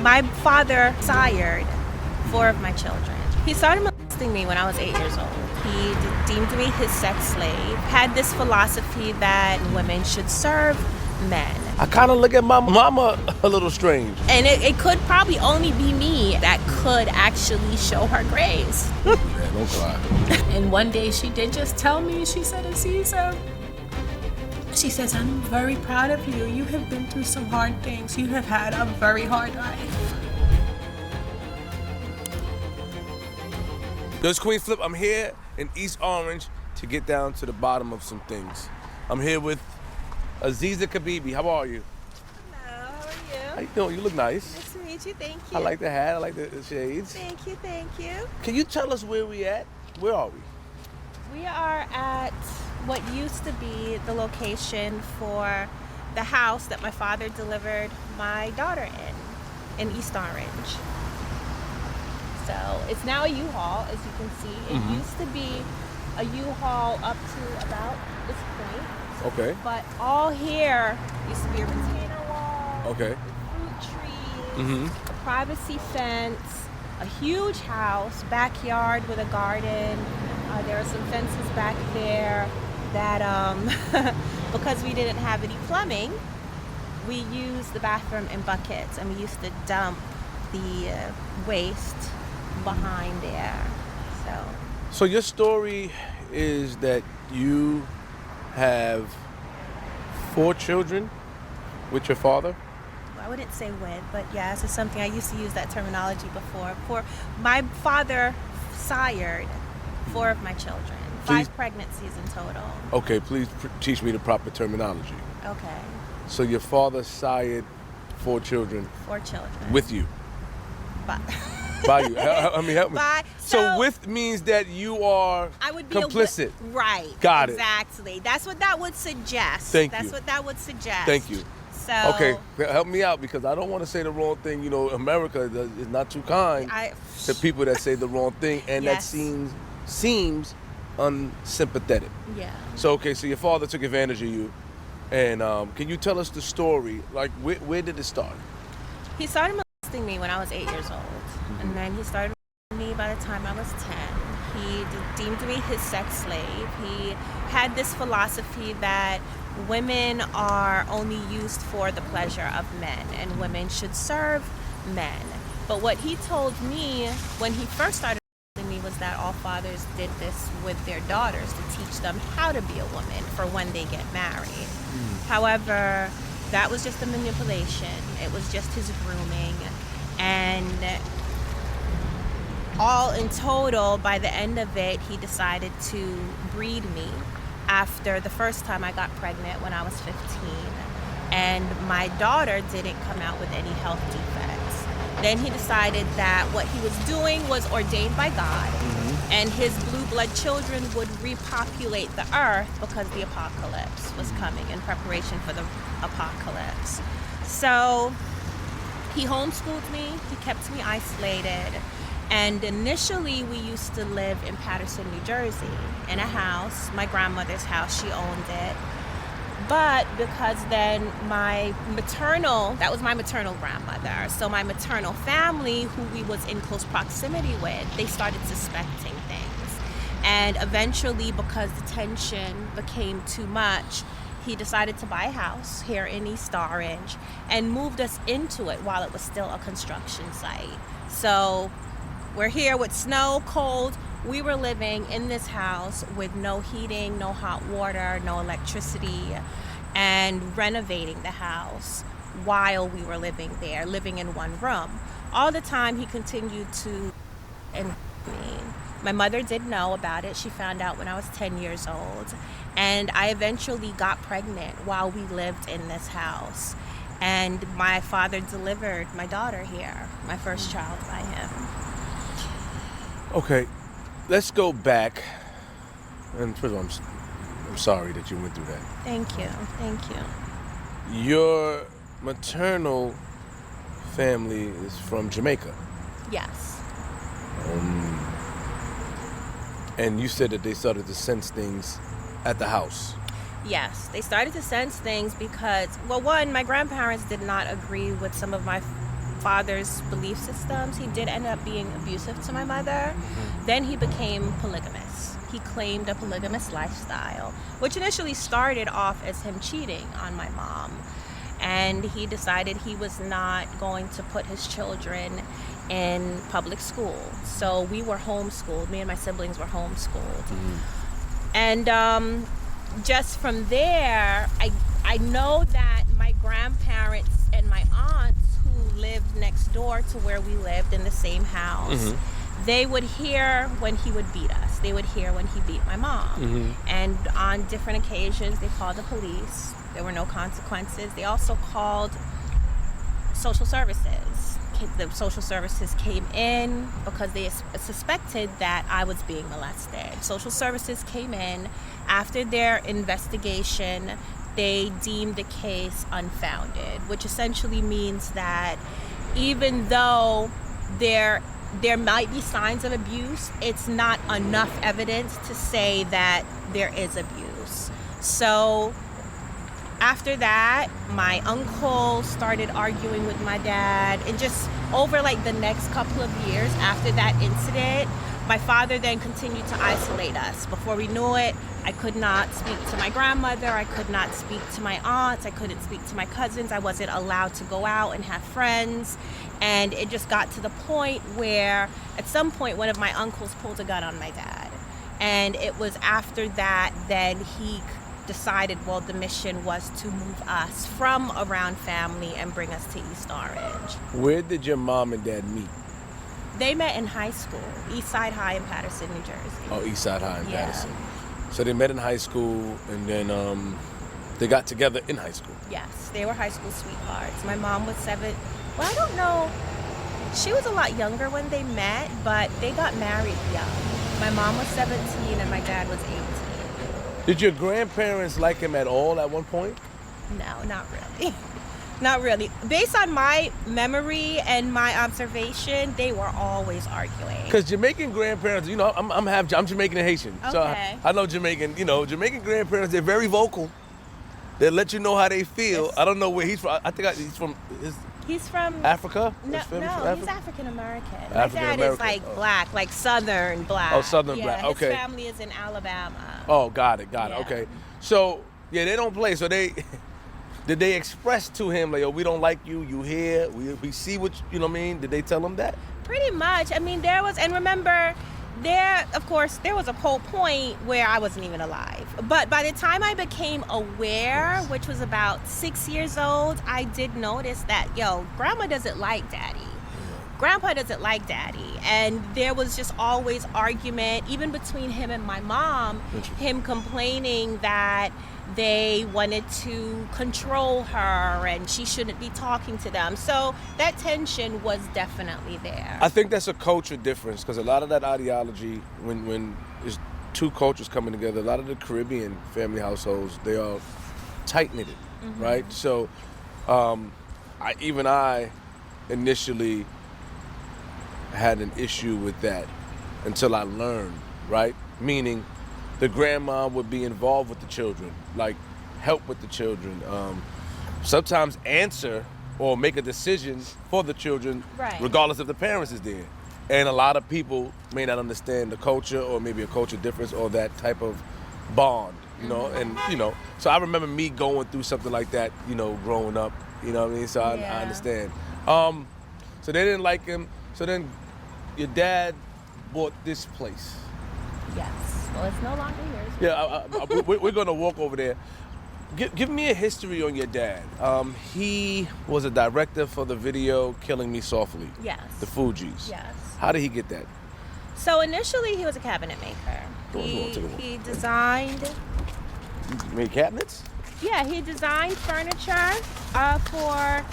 My father sired 4 of my children. He started molesting me when I was 8 years old. He deemed me his sex slave, had this philosophy that women should serve men. I kind of look at my mama a little strange. And it could probably only be me that could actually show her grace. Man, don't cry. And one day she did just tell me, she said, Aziza, she says, I'm very proud of you. You have been through some hard things. You have had a very hard life. Yo, it's Queenzflip. I'm here in East Orange to get down to the bottom of some things. I'm here with Aziza Kibibi. How are you? Hello, how are you? How you doing? You look nice. Nice to meet you, thank you. I like the hat. I like the shades. Thank you, thank you. Can you tell us where we at? Where are we? We are at what used to be the location for the house that my father delivered my daughter in East Orange. So it's now a U-Haul, as you can see. It used to be a U-Haul up to about this point. Okay. But all here used to be a retainer wall, Okay. fruit trees, a privacy fence, a huge house, backyard with a garden. There are some fences back there that, because we didn't have any plumbing, we used the bathroom in buckets, and we used to dump the waste behind there. So your story is that you have 4 children with your father? I wouldn't say with, but yes, it's something I used to use that terminology before. For my father sired 4 of my children, 5 pregnancies in total. Okay, please teach me the proper terminology. Okay, So your father sired 4 children 4 children. with you? But By you? I mean, help me. By, So with means that you are I would be complicit. Right. Got it. Exactly. That's what that would suggest. Thank That's you. what that would suggest. Thank you. So Okay, help me out because I don't want to say the wrong thing. You know, America is not too kind to people that say the wrong thing, and Yes. that seems unsympathetic. Yeah. So okay, so your father took advantage of you, and can you tell us the story? Like, where did it start? He started molesting me when I was 8 years old, and then he started molesting me by the time I was 10. He deemed me his sex slave. He had this philosophy that women are only used for the pleasure of men, and women should serve men. But what he told me when he first started molesting me was that all fathers did this with their daughters to teach them how to be a woman for when they get married. However, that was just a manipulation. It was just his grooming. And all in total, by the end of it, he decided to breed me after the first time I got pregnant when I was 15. And my daughter didn't come out with any health defects. Then he decided that what he was doing was ordained by God, and his blue blood children would repopulate the earth because the apocalypse was coming, in preparation for the apocalypse. So he homeschooled me, he kept me isolated, and initially we used to live in Paterson, New Jersey, in a house, my grandmother's house, she owned it. But because then that was my maternal grandmother, so my maternal family, who we was in close proximity with, they started suspecting things. And eventually, because the tension became too much, he decided to buy a house here in East Orange and moved us into it while it was still a construction site. So we're here with snow, cold. We were living in this house with no heating, no hot water, no electricity, and renovating the house while we were living there, living in one room. All the time he continued to and me. My mother did know about it. She found out when I was 10 years old. And I eventually got pregnant while we lived in this house. And my father delivered my daughter here, my first child by him. Okay, let's go back. And first of all, I'm sorry that you went through that. Thank you. Thank you. Your maternal family is from Jamaica. Yes. And you said that they started to sense things at the house. Yes, they started to sense things because, well, one, my grandparents did not agree with some of my father's belief systems, he did end up being abusive to my mother. Then he became polygamous. He claimed a polygamous lifestyle, which initially started off as him cheating on my mom. And he decided he was not going to put his children in public school. So we were homeschooled. Me and my siblings were homeschooled. And just from there, I know that my grandparents and my aunts who lived next door to where we lived in the same house, they would hear when he would beat us. They would hear when he beat my mom. And on different occasions, they called the police. There were no consequences. They also called social services. The social services came in because they suspected that I was being molested. Social services came in. After their investigation, they deemed the case unfounded, which essentially means that even though there might be signs of abuse, it's not enough evidence to say that there is abuse. So after that, my uncle started arguing with my dad, and just over like the next couple of years after that incident, my father then continued to isolate us. Before we knew it, I could not speak to my grandmother, I could not speak to my aunts, I couldn't speak to my cousins, I wasn't allowed to go out and have friends. And it just got to the point where at some point one of my uncles pulled a gun on my dad. And it was after that he decided, well, the mission was to move us from around family and bring us to East Orange. Where did your mom and dad meet? They met in high school, East Side High in Patterson, New Jersey. Oh, East Side High in Yeah. Patterson. So they met in high school, and then they got together in high school. Yes, they were high school sweethearts. My mom was 7. Well, I don't know. She was a lot younger when they met, but they got married young. My mom was 17 and my dad was 18. Did your grandparents like him at all at one point? No, not really. Not really. Based on my memory and my observation, they were always arguing. Because Jamaican grandparents, you know, I'm Jamaican and Haitian. So Okay. I know Jamaican, Jamaican grandparents, they're very vocal. They let you know how they feel. Yes. I don't know where he's from. I think He's from Africa? No, His family's no, from he's Africa? African American. My African dad is American, like oh. black, like Southern black. Oh, Southern black, His okay. family is in Alabama. Oh, got it. Yeah. Okay. So, yeah, they don't play. So did they express to him, like, yo, we don't like you, you here, we see what, you know what I mean? Did they tell him that? Pretty much. I mean, there was, and remember, there was a whole point where I wasn't even alive. But by the time I became aware, which was about 6 years old, I did notice that, grandma doesn't like daddy. Grandpa doesn't like daddy. And there was just always argument, even between him and my mom, him complaining that they wanted to control her and she shouldn't be talking to them. So that tension was definitely there. I think that's a culture difference, because a lot of that ideology, when there's two cultures coming together, a lot of the Caribbean family households, they are tight-knitted, right? So I initially had an issue with that until I learned, right? Meaning the grandma would be involved with the children, like help with the children, sometimes answer or make a decision for the children, Right. regardless if the parents is there. And a lot of people may not understand the culture, or maybe a culture difference, or that type of bond, and so I remember me going through something like that, growing up, you know what I mean? So I understand. So they didn't like him. So then your dad bought this place. Yes. Well, it's no longer yours. Yeah, we're going to walk over there. Give me a history on your dad. He was a director for the video Killing Me Softly. Yes. The Fugees. Yes. How did he get that? So initially he was a cabinet maker. He designed, He made cabinets? he designed furniture for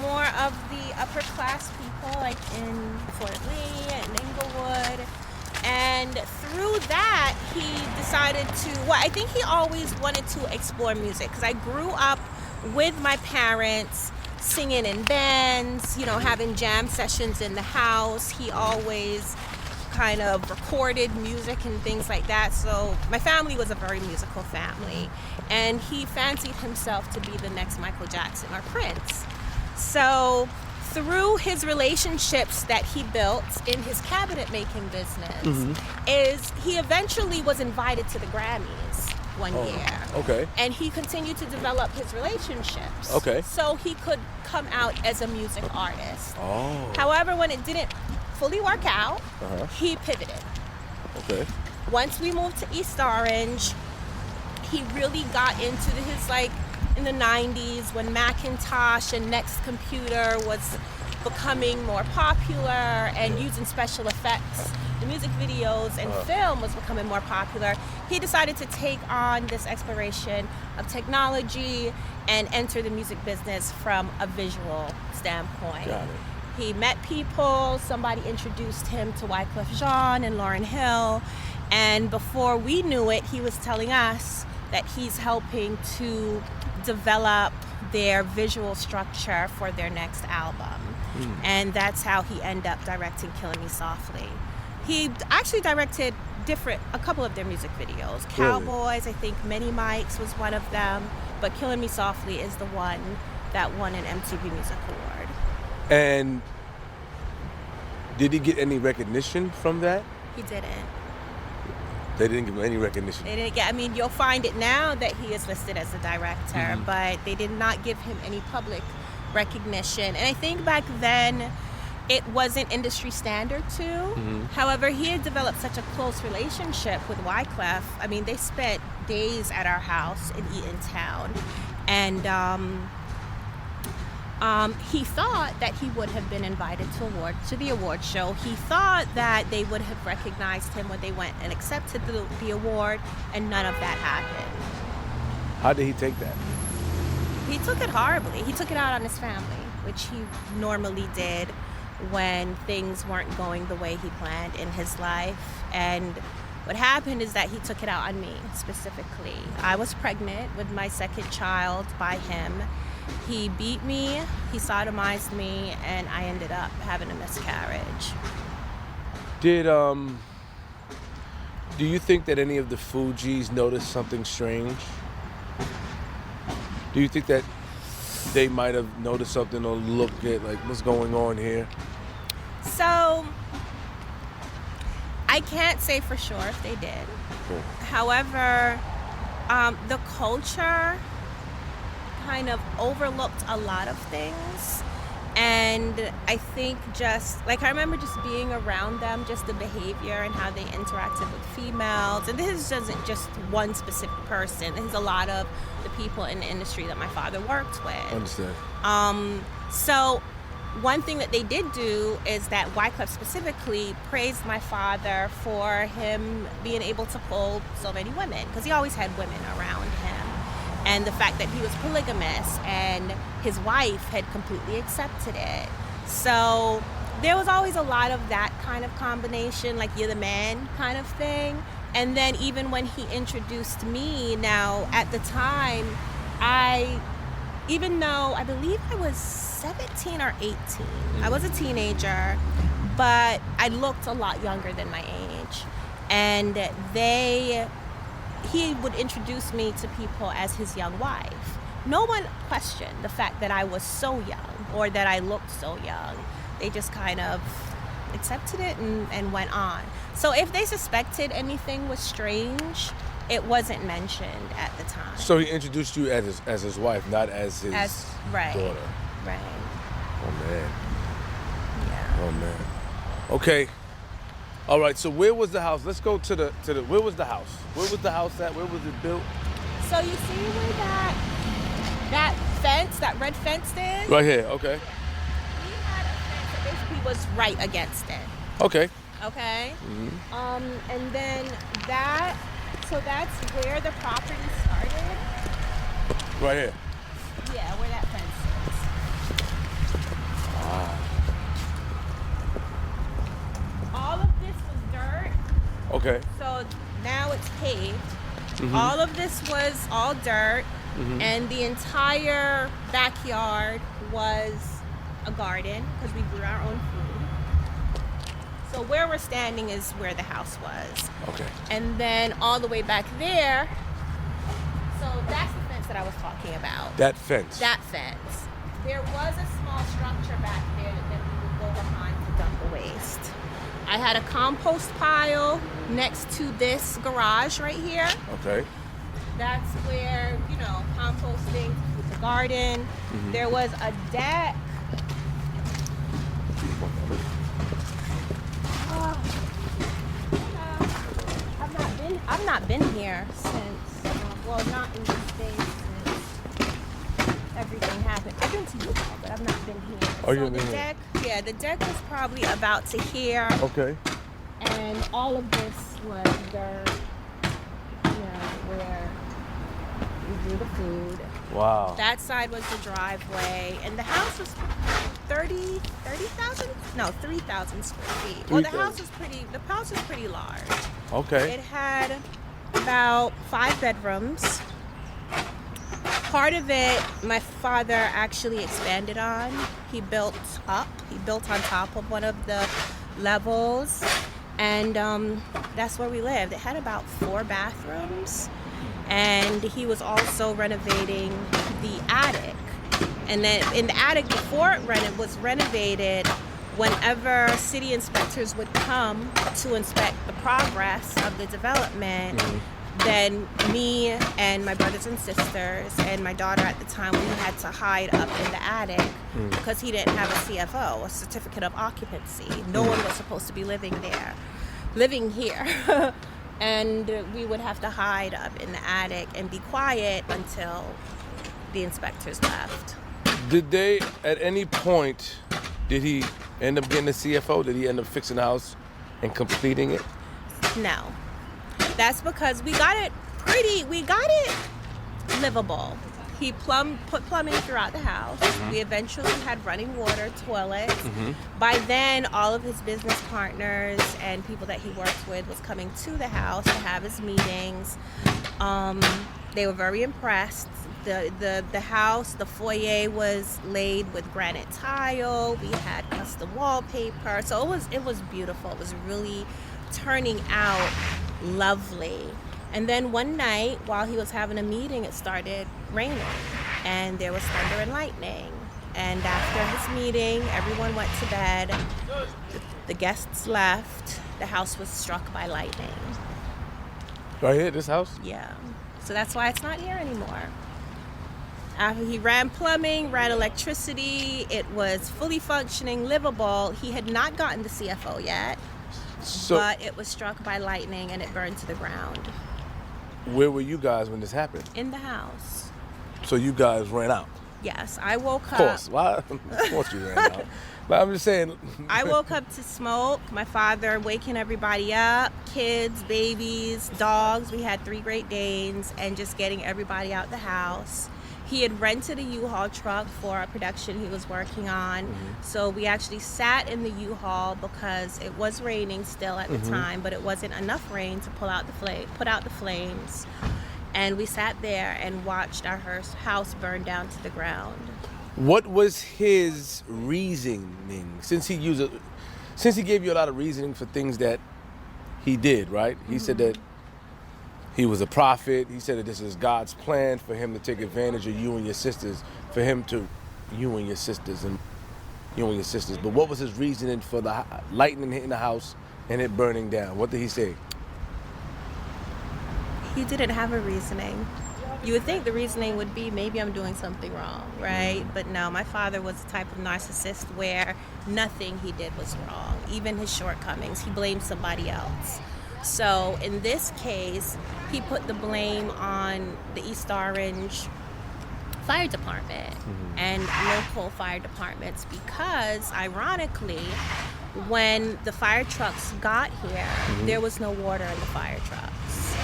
more of the upper class people, like in Fort Lee and Inglewood. And through that, he decided to, I think he always wanted to explore music, because I grew up with my parents singing in bands, having jam sessions in the house. He always kind of recorded music and things like that. So my family was a very musical family. And he fancied himself to be the next Michael Jackson or Prince. So through his relationships that he built in his cabinet making business, is he eventually was invited to the Grammys one year. Okay. And he continued to develop his relationships. Okay. So he could come out as a music artist. Oh. However, when it didn't fully work out, he pivoted. Okay. Once we moved to East Orange, he really got into his, like, in the 90s when Macintosh and Next Computer was becoming more popular and using special effects. The music videos and film was becoming more popular. He decided to take on this exploration of technology and enter the music business from a visual standpoint. Got it. He met people, somebody introduced him to Wyclef Jean and Lauryn Hill, and before we knew it, he was telling us that he's helping to develop their visual structure for their next album. And that's how he ended up directing Killing Me Softly. He actually directed a couple of their music videos. Cowboys, I think Many Mikes was one of them, but Killing Me Softly is the one that won an MTV Music Award. And did he get any recognition from that? He didn't. They didn't give him any recognition. They didn't get, I mean, you'll find it now that he is listed as a director, but they did not give him any public recognition. And I think back then it wasn't industry standard too. However, he had developed such a close relationship with Wyclef. I mean, they spent days at our house in Eatontown. And he thought that he would have been invited to the award show. He thought that they would have recognized him when they went and accepted the award, and none of that happened. How did he take that? He took it horribly. He took it out on his family, which he normally did when things weren't going the way he planned in his life. And what happened is that he took it out on me specifically. I was pregnant with my second child by him. He beat me, he sodomized me, and I ended up having a miscarriage. Do you think that any of the Fugees noticed something strange? Do you think that they might have noticed something or looked at, like, what's going on here? So, I can't say for sure if they did. Cool. However, the culture kind of overlooked a lot of things, and I think just like I remember just being around them, just the behavior and how they interacted with females, and this isn't just one specific person. This is a lot of the people in the industry that my father worked with. Understand. So one thing that they did do is that Wyclef specifically praised my father for him being able to pull so many women, because he always had women around him. And the fact that he was polygamous and his wife had completely accepted it. So there was always a lot of that kind of combination, like you're the man kind of thing. And then even when he introduced me, now at the time, even though I believe I was 17 or 18, I was a teenager, but I looked a lot younger than my age. And he would introduce me to people as his young wife. No one questioned the fact that I was so young or that I looked so young. They just kind of accepted it and went on. So if they suspected anything was strange, it wasn't mentioned at the time. So he introduced you as his wife, not as his right, daughter. Right. Oh, man. Yeah. Oh, man. Okay. All right, so where was the house? Let's go to the where was the house? Where was the house at? Where was it built? So you see where that fence, that red fence is? Right here, okay. We had a fence that basically was right against it. Okay. Okay? And then that's where the property started. Right here. Yeah, where that fence is. Wow. All of this was dirt. Okay. So now it's paved. All of this was all dirt, and the entire backyard was a garden because we grew our own food. So where we're standing is where the house was. Okay. And then all the way back there, so that's the fence that I was talking about. That fence. That fence. there was a small structure back there that then we would go behind to dump the waste. I had a compost pile next to this garage right here. Okay. That's where, composting with the garden. There was a deck. I've not been here since, not in this space since everything happened. I've been to Utah, but I've not been here. Oh, so you've been the deck, here? The deck was probably about to here. Okay. And all of this was dirt, where we grew the food. Wow. That side was the driveway, and the house was 3,000 square feet. Well, the house was pretty large. Okay. It had about 5 bedrooms. Part of it, my father actually expanded on. He built on top of one of the levels, and that's where we lived. It had about 4 bathrooms, and he was also renovating the attic. And then in the attic before it was renovated, whenever city inspectors would come to inspect the progress of the development, then me and my brothers and sisters and my daughter at the time, we had to hide up in the attic because he didn't have a CFO, a certificate of occupancy. No one was supposed to be living here. And we would have to hide up in the attic and be quiet until the inspectors left. Did they, at any point, did he end up getting a CFO? Did he end up fixing the house and completing it? No. That's because we got it livable. He put plumbing throughout the house. We eventually had running water, toilets. By then, all of his business partners and people that he works with was coming to the house to have his meetings. They were very impressed. The house, the foyer was laid with granite tile. We had custom wallpaper. So it was beautiful. It was really turning out lovely. And then one night, while he was having a meeting, it started raining, and there was thunder and lightning. And after his meeting, everyone went to bed. The guests left. The house was struck by lightning. Right here, this house? Yeah. So that's why it's not here anymore. After he ran plumbing, ran electricity, it was fully functioning, livable. He had not gotten the CFO yet, but it was struck by lightning and it burned to the ground. Where were you guys when this happened? In the house. So you guys ran out? Yes, I woke up. Of course. Why? Of course you ran out. But I'm just saying. I woke up to smoke. My father waking everybody up, kids, babies, dogs. We had 3 Great Danes, and just getting everybody out the house. He had rented a U-Haul truck for a production he was working on. So we actually sat in the U-Haul because it was raining still at the time, but it wasn't enough rain to put out the flames. And we sat there and watched our house burn down to the ground. What was his reasoning? Since he gave you a lot of reasoning for things that he did, right? He said that he was a prophet. He said that this is God's plan for him to take advantage of you and your sisters, you and your sisters. But what was his reasoning for the lightning hitting the house and it burning down? What did he say? He didn't have a reasoning. You would think the reasoning would be maybe I'm doing something wrong, right? But no, my father was the type of narcissist where nothing he did was wrong, even his shortcomings. He blamed somebody else. So in this case, he put the blame on the East Orange Fire Department and local fire departments because, ironically, when the fire trucks got here, there was no water in the fire trucks.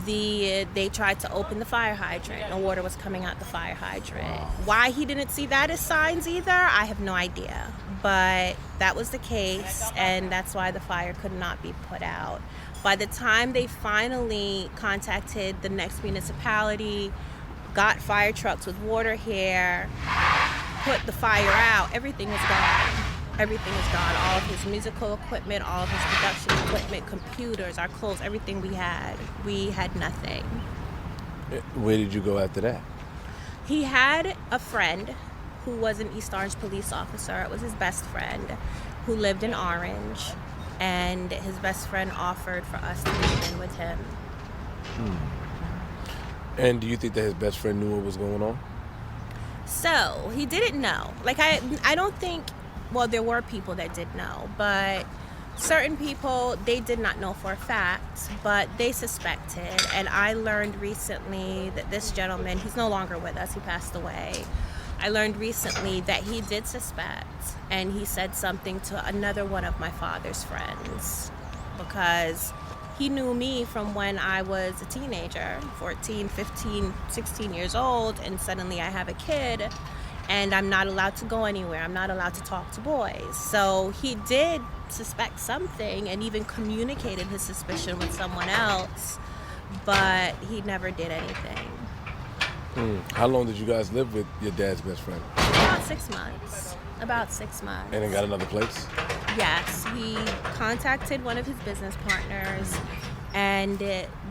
They tried to open the fire hydrant. No water was coming out the fire hydrant. Why he didn't see that as signs either, I have no idea. But that was the case, and that's why the fire could not be put out. By the time they finally contacted the next municipality, got fire trucks with water here, put the fire out, everything was gone. Everything is gone. All of his musical equipment, all of his production equipment, computers, our clothes, everything we had nothing. Where did you go after that? He had a friend who was an East Orange police officer. It was his best friend who lived in Orange, and his best friend offered for us to move in with him. And do you think that his best friend knew what was going on? So he didn't know. Like I don't think. Well, there were people that did know, but certain people, they did not know for a fact, but they suspected. And I learned recently that this gentleman, he's no longer with us, he passed away. I learned recently that he did suspect, and he said something to another one of my father's friends, because he knew me from when I was a teenager, 14, 15, 16 years old, and suddenly I have a kid. And I'm not allowed to go anywhere. I'm not allowed to talk to boys. So he did suspect something and even communicated his suspicion with someone else, but he never did anything. How long did you guys live with your dad's best friend? About 6 months. About 6 months. And then got another place? Yes, he contacted one of his business partners, and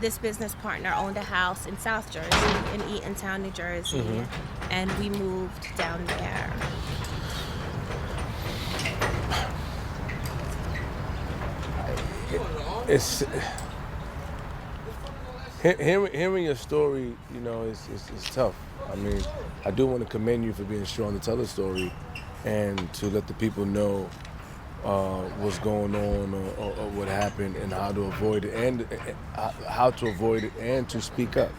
this business partner owned a house in South Jersey, in Eatontown, New Jersey, and we moved down there. It's hearing your story, you know, is tough. I mean, I do want to commend you for being strong to tell the story and to let the people know what's going on or what happened and how to avoid it and to speak up.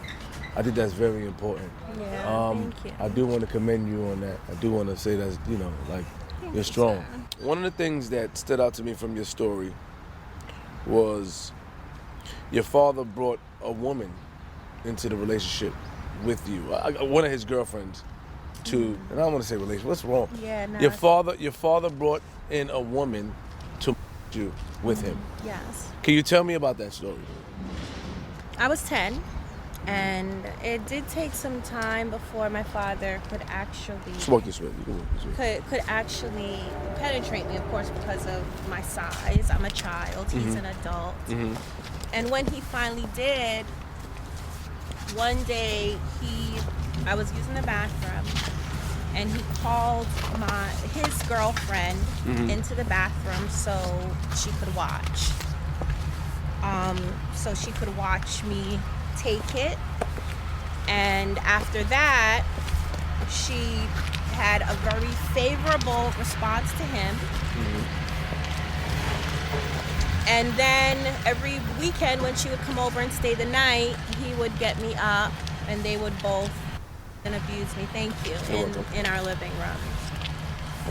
I think that's very important. Yeah, thank you. I do want to commend you on that. I do want to say that, you know, like, you're strong. One of the things that stood out to me from your story was your father brought a woman into the relationship with you. One of his girlfriends to, and I don't want to say relationship. What's wrong? Yeah, no. Your father brought in a woman to you with him. Yes. Can you tell me about that story? I was 10, and it did take some time before my father could actually Smoke this way. You can work this way. could actually penetrate me, of course, because of my size. I'm a child. He's an adult. And when he finally did, one day I was using the bathroom, and he called his girlfriend into the bathroom so she could watch. So she could watch me take it. And after that, she had a very favorable response to him. And then every weekend when she would come over and stay the night, he would get me up, and they would both and abuse me, thank you, in our living room.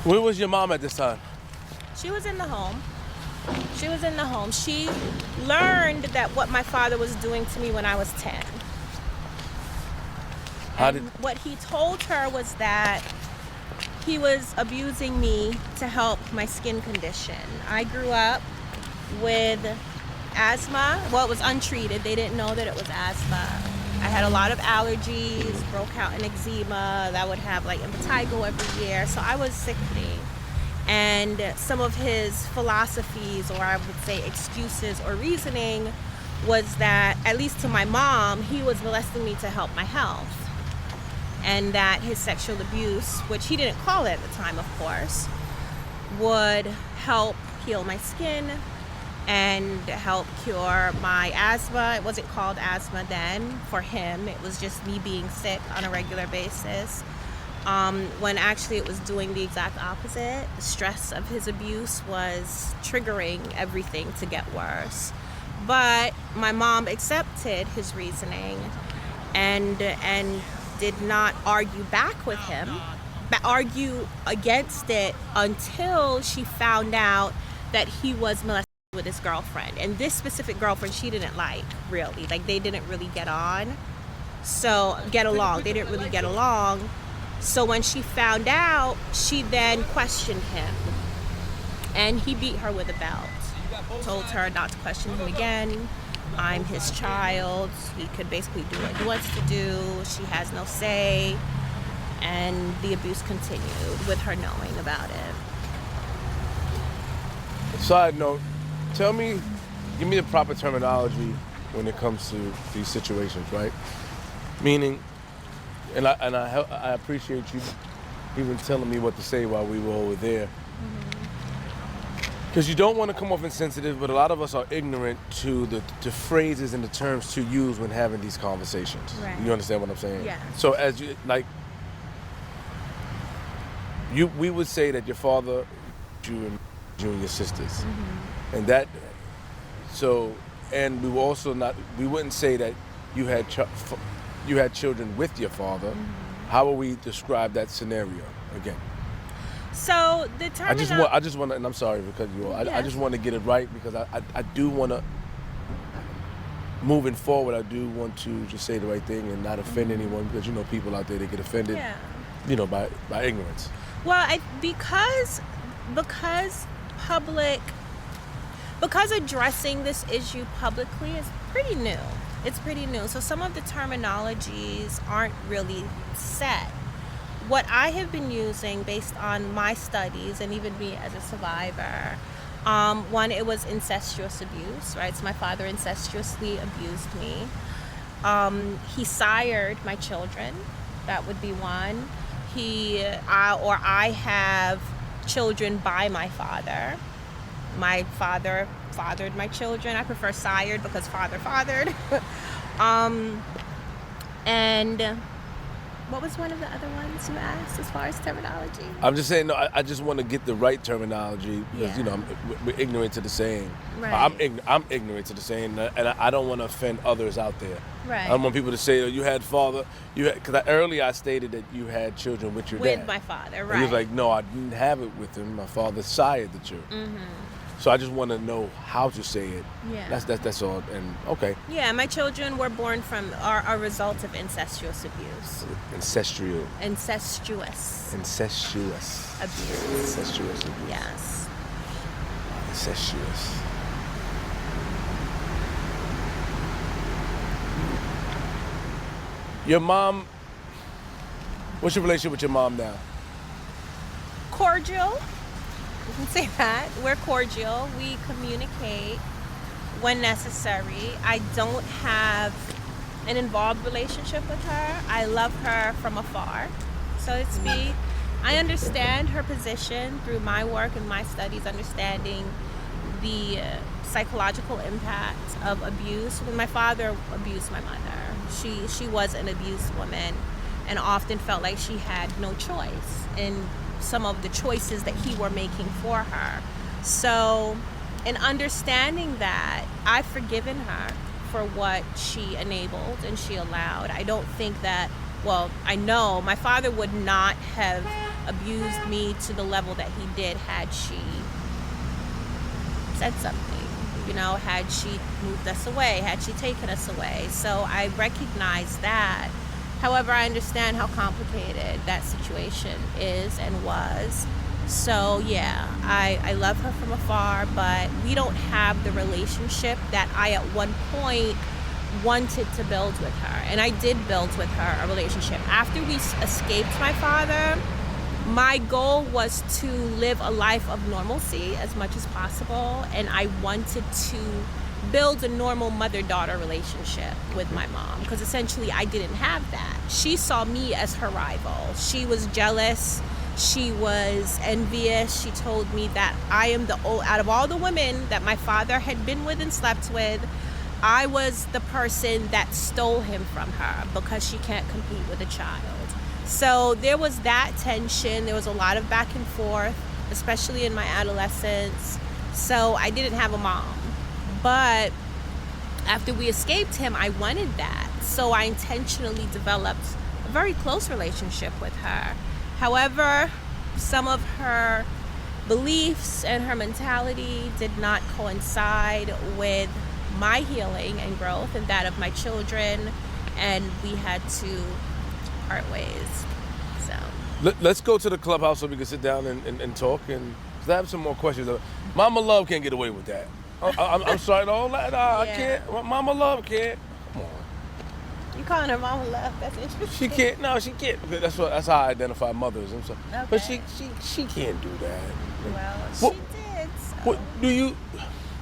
Where was your mom at this time? She was in the home. She learned that what my father was doing to me when I was 10. What he told her was that he was abusing me to help my skin condition. I grew up with asthma. Well, it was untreated. They didn't know that it was asthma. I had a lot of allergies, broke out in eczema. That would have like impetigo every year. So I was sickly. And some of his philosophies, or I would say excuses or reasoning, was that, at least to my mom, he was molesting me to help my health. And that his sexual abuse, which he didn't call it at the time, of course, would help heal my skin and help cure my asthma. It wasn't called asthma then for him. It was just me being sick on a regular basis. When actually it was doing the exact opposite. The stress of his abuse was triggering everything to get worse. But my mom accepted his reasoning and did not argue back with him, but argue against it until she found out that he was molested with his girlfriend. And this specific girlfriend she didn't like, really. Like, they didn't really get along. They didn't really get along. So when she found out, she then questioned him. And he beat her with a belt. Told her not to question him again. I'm his child. He could basically do what he wants to do. She has no say. And the abuse continued with her knowing about it. Side note, give me the proper terminology when it comes to these situations, right? Meaning, and I appreciate you even telling me what to say while we were over there. Because you don't want to come off insensitive, but a lot of us are ignorant to the phrases and the terms to use when having these conversations. Right. You understand what I'm saying? Yeah. So as you, like, we would say that your father, you and your sisters. And that, so, and we were also not, we wouldn't say that you had children with your father. How will we describe that scenario again? So the term I just want to, and I'm sorry because I just want to get it right because I do want to, moving forward, I do want to just say the right thing and not offend anyone because you know people out there they get offended, you know, by ignorance. Well, because addressing this issue publicly is pretty new. It's pretty new. So some of the terminologies aren't really set. What I have been using based on my studies and even me as a survivor, one, it was incestuous abuse, right? So my father incestuously abused me. He sired my children. That would be one. I have children by my father. My father fathered my children. I prefer sired because father fathered. And what was one of the other ones you asked as far as terminology? I'm just saying, no, I just want to get the right terminology because, you know, we're ignorant to the saying. Right. I'm ignorant to the saying, and I don't want to offend others out there. Right. I don't want people to say, oh, you had father, because earlier I stated that you had children with your dad. With my father, right. And he was like, no, I didn't have it with him. My father sired the children. So I just want to know how to say it. Yeah. That's all. And okay. Yeah, my children were born from a result of incestuous abuse. Incestuous. Incestuous. Incestuous. Abuse. Incestuous abuse. Yes. Incestuous. Your mom, what's your relationship with your mom now? Cordial. You can say that. We're cordial. We communicate when necessary. I don't have an involved relationship with her. I love her from afar, so to speak. I understand her position through my work and my studies, understanding the psychological impact of abuse. When my father abused my mother, she was an abused woman and often felt like she had no choice in some of the choices that he were making for her. So in understanding that, I've forgiven her for what she enabled and she allowed. I don't think that, well, I know my father would not have abused me to the level that he did had she said something, you know, had she moved us away, had she taken us away. So I recognize that. However, I understand how complicated that situation is and was. So yeah, I love her from afar, but we don't have the relationship that I at one point wanted to build with her. And I did build with her a relationship. After we escaped my father, my goal was to live a life of normalcy as much as possible. And I wanted to build a normal mother-daughter relationship with my mom, because essentially I didn't have that. She saw me as her rival. She was jealous. She was envious. She told me that I am out of all the women that my father had been with and slept with, I was the person that stole him from her because she can't compete with a child. So there was that tension. There was a lot of back and forth, especially in my adolescence. So I didn't have a mom. But after we escaped him, I wanted that. So I intentionally developed a very close relationship with her. However, some of her beliefs and her mentality did not coincide with my healing and growth and that of my children, and we had to part ways. So let's go to the clubhouse so we can sit down and talk, and 'cause I have some more questions. Mama Love can't get away with that. I'm sorry, I can't. Mama Love can't. Come on. You calling her Mama Love? That's interesting. She can't. No, she can't. That's how I identify mothers. I'm sorry. Okay. But she can't do that. Well, she did. So. What do you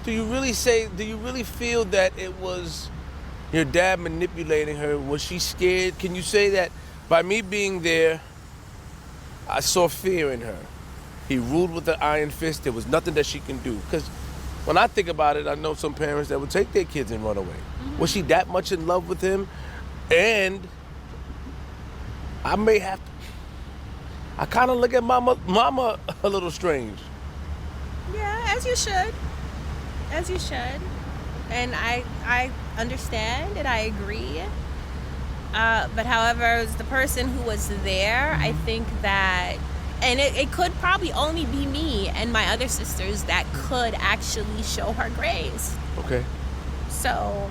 really say? Do you really feel that it was your dad manipulating her? Was she scared? Can you say that by me being there I saw fear in her. He ruled with an iron fist. There was nothing that she can do. Because when I think about it, I know some parents that would take their kids and run away. Mm-hmm. Was she that much in love with him? And I may have to, I kind of look at mama a little strange. Yeah, as you should. As you should. And I understand and I agree. But however, as the person who was there, I think that, and it could probably only be me and my other sisters that could actually show her grace. Okay. So,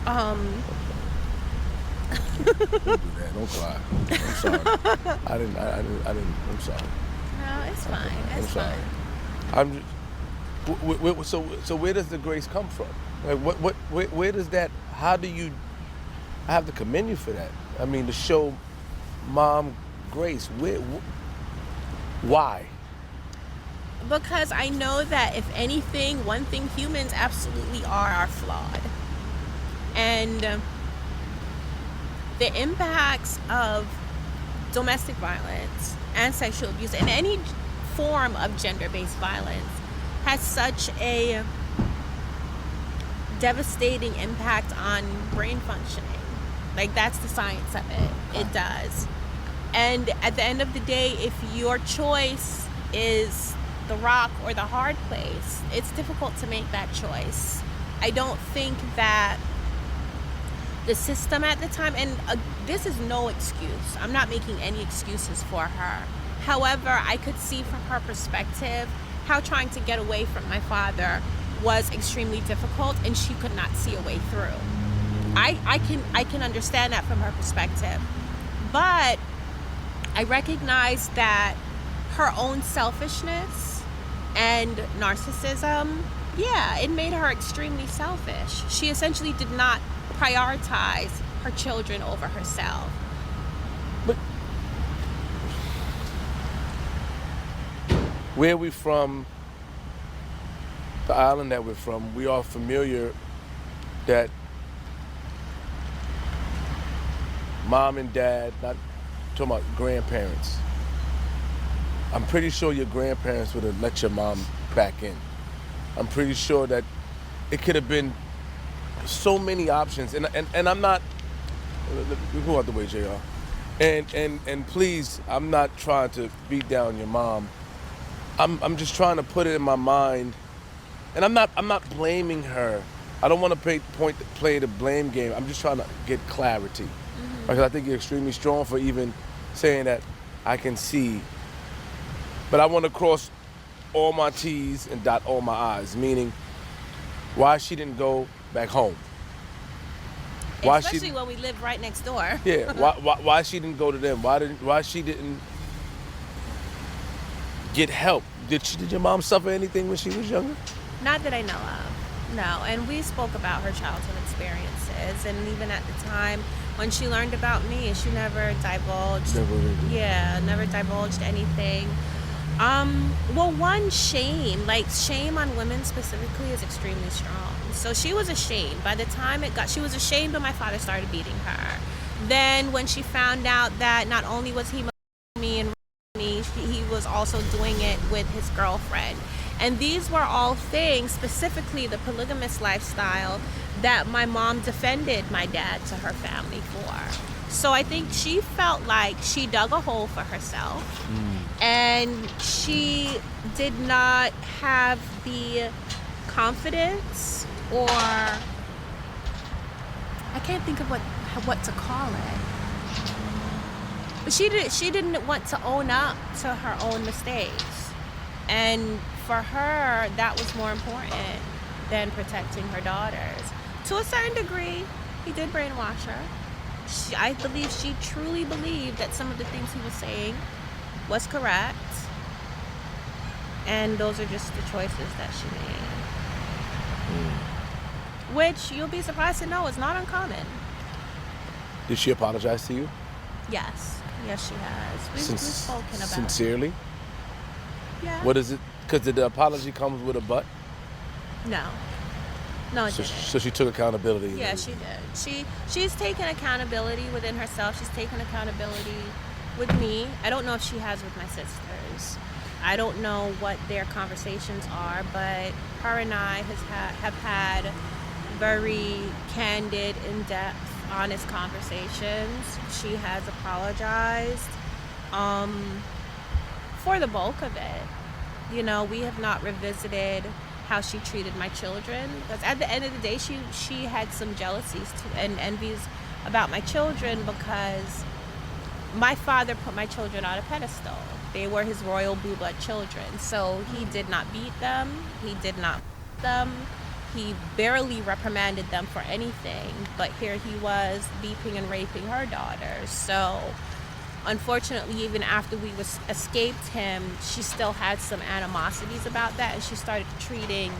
Don't do that. Don't cry. I'm sorry. I didn't. I'm sorry. No, it's fine. It's sorry. fine. I'm just. So where does the grace come from? Like where does that? How do you? I have to commend you for that. I mean, to show mom grace. Why? Because I know that if anything, one thing humans absolutely are flawed. And the impacts of domestic violence and sexual abuse and any form of gender-based violence has such a devastating impact on brain functioning. Like, that's the science of it. It does. And at the end of the day, if your choice is the rock or the hard place, it's difficult to make that choice. I don't think that the system at the time, and this is no excuse. I'm not making any excuses for her. However, I could see from her perspective how trying to get away from my father was extremely difficult, and she could not see a way through. I can understand that from her perspective, but I recognize that her own selfishness and narcissism, yeah, it made her extremely selfish. She essentially did not prioritize her children over herself. But where we from, the island that we're from, we are familiar that mom and dad, not talking about grandparents, I'm pretty sure your grandparents would have let your mom back in. I'm pretty sure that it could have been so many options, and I'm not. We go out the way, JR. And please, I'm not trying to beat down your mom. I'm just trying to put it in my mind, and I'm not blaming her. I don't want to play the blame game. I'm just trying to get clarity, because I think you're extremely strong for even saying that. I can see, but I want to cross all my T's and dot all my I's. Meaning, why she didn't go back home? Especially when we live right next door. Yeah. Why she didn't go to them? Why she didn't get help? Did your mom suffer anything when she was younger? Not that I know of. No. And we spoke about her childhood experiences, and even at the time when she learned about me, she never divulged. Never divulged anything. Well, one, shame on women specifically is extremely strong. So she was ashamed. By the time she was ashamed when my father started beating her. Then when she found out that not only was he me and me, he was also doing it with his girlfriend. And these were all things, specifically the polygamous lifestyle, that my mom defended my dad to her family for. So I think she felt like she dug a hole for herself. And she did not have the confidence, or I can't think of what to call it. But she didn't want to own up to her own mistakes. And for her, that was more important than protecting her daughters. To a certain degree, he did brainwash her. I believe she truly believed that some of the things he was saying was correct, and those are just the choices that she made. Which you'll be surprised to know is not uncommon. Did she apologize to you? Yes, she has. We've spoken about sincerely? it. Yeah. What is it? Because the apology comes with a but? No. No, it So, didn't. so she took accountability. Yeah, she did. She's taken accountability within herself. She's taken accountability with me. I don't know if she has with my sisters. I don't know what their conversations are, but her and I have had very candid, in-depth, honest conversations. She has apologized for the bulk of it. You know, we have not revisited how she treated my children, because at the end of the day she had some jealousies and envies about my children, because my father put my children on a pedestal. They were his royal blue blood children, so he did not beat them, he did not them, he barely reprimanded them for anything, but here he was beating and raping her daughters. So unfortunately, even after we escaped him, she still had some animosities about that, and she started treating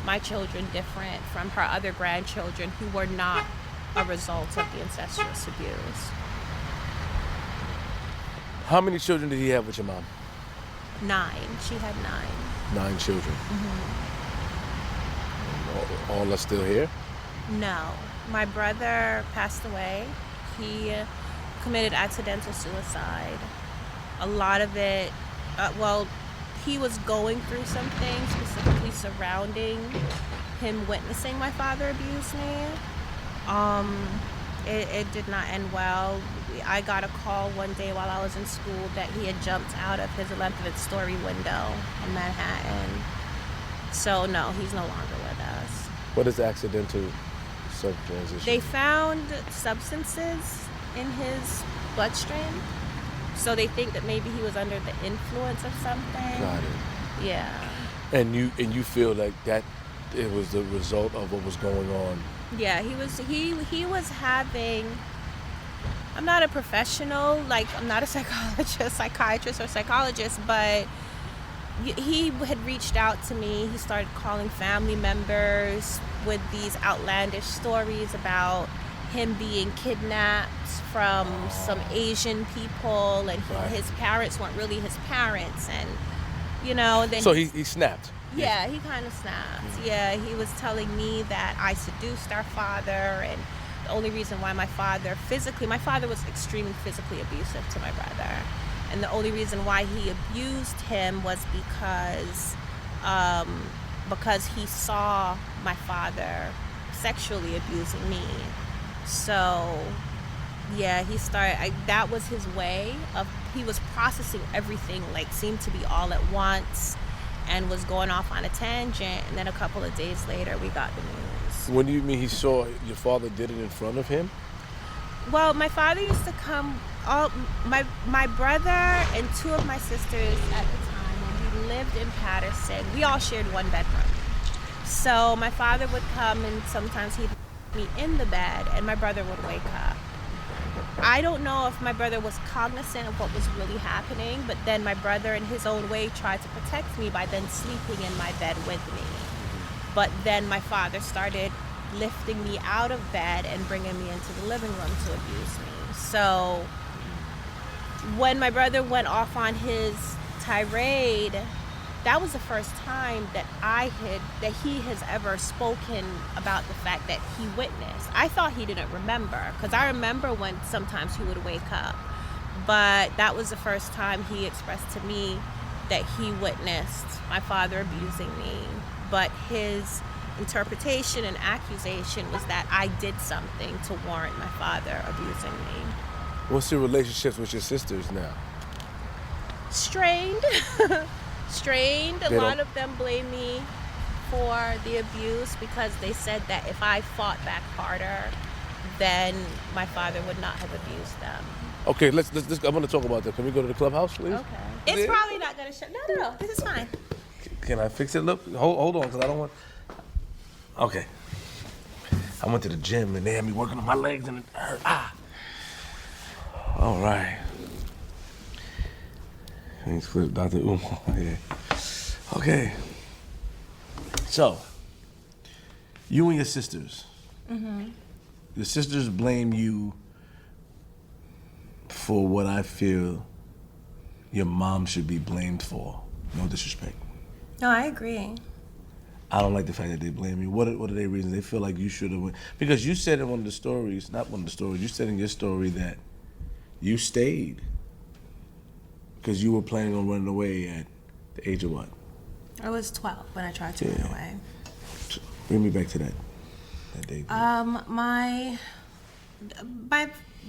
my children different from her other grandchildren who were not a result of the incestuous abuse. How many children did he have with your mom? 9. She had 9. 9 children. All are still here? No. My brother passed away. He committed accidental suicide. A lot of it, he was going through something specifically surrounding him witnessing my father abuse me. It did not end well. I got a call one day while I was in school that he had jumped out of his 11th story window in Manhattan. So no, he's no longer with us. What is accidental subtransition? They found substances in his bloodstream, so they think that maybe he was under the influence of something. Got it. Yeah. And you feel like that it was the result of what was going on. Yeah, he was having. I'm not a professional, like I'm not a psychiatrist or psychologist, but he had reached out to me. He started calling family members with these outlandish stories about him being kidnapped from some Asian people, and his parents weren't really his parents, and then So he snapped. Yeah, he kind of snapped. Yeah, he was telling me that I seduced our father, and the only reason why my father was extremely physically abusive to my brother. And the only reason why he abused him was because he saw my father sexually abusing me. So, yeah, that was his way of, he was processing everything, like seemed to be all at once, and was going off on a tangent. And then a couple of days later, we got the news. When do you mean he saw your father did it in front of him? Well, my father used to come, my brother and 2 of my sisters at the time, when we lived in Patterson, we all shared one bedroom. So my father would come, and sometimes he'd put me in the bed, and my brother would wake up. I don't know if my brother was cognizant of what was really happening, but then my brother in his own way tried to protect me by then sleeping in my bed with me. But then my father started lifting me out of bed and bringing me into the living room to abuse me. So when my brother went off on his tirade, that was the first time that he has ever spoken about the fact that he witnessed. I thought he didn't remember, because I remember when sometimes he would wake up, but that was the first time he expressed to me that he witnessed my father abusing me. But his interpretation and accusation was that I did something to warrant my father abusing me. What's your relationships with your sisters now? Strained. A lot of them blame me for the abuse, because they said that if I fought back harder, then my father would not have abused them. Okay, let's I want to talk about that. Can we go to the clubhouse, please? Okay. It's probably not going to shut. No. This is fine. Can I fix it? Look, hold on, because I don't want. Okay. I went to the gym and they had me working on my legs and it hurt. All right. Queenzflip, Dr. Umar. Yeah. Okay. So, you and your sisters. Mm-hmm. Your sisters blame you for what I feel your mom should be blamed for. No disrespect. No, I agree. I don't like the fact that they blame you. What are their reasons? They feel like you should have went. Because you said in one of the stories, not one of the stories, you said in your story that you stayed because you were planning on running away at the age of what? I was 12 when I tried to run away. Bring me back to that day. My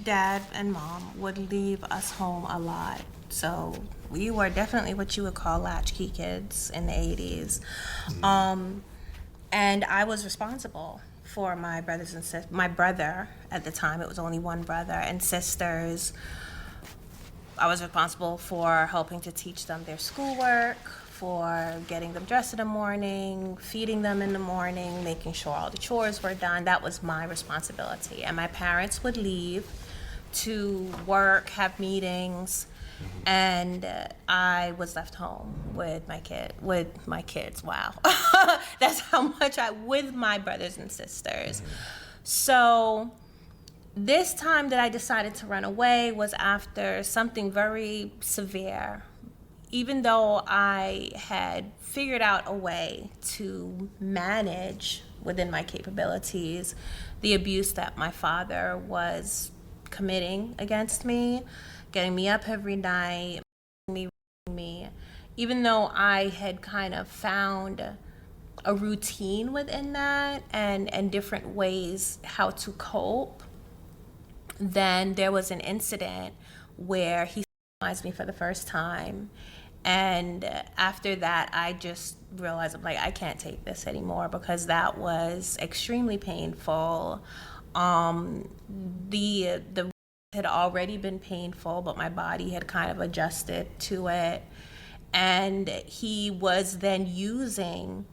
dad and mom would leave us home a lot. So we were definitely what you would call latchkey kids in the 80s. And I was responsible for my brothers and sisters. My brother, at the time, it was only one brother, and sisters. I was responsible for helping to teach them their schoolwork, for getting them dressed in the morning, feeding them in the morning, making sure all the chores were done. That was my responsibility. And my parents would leave to work, have meetings, and I was left home with my kids. Wow. That's how much with my brothers and sisters. So this time that I decided to run away was after something very severe. Even though I had figured out a way to manage within my capabilities the abuse that my father was committing against me, getting me up every night, me, even though I had kind of found a routine within that and different ways how to cope, then there was an incident where he sexualized me for the first time. And after that, I just realized, I'm like, I can't take this anymore, because that was extremely painful. The had already been painful, but my body had kind of adjusted to it. And he was then using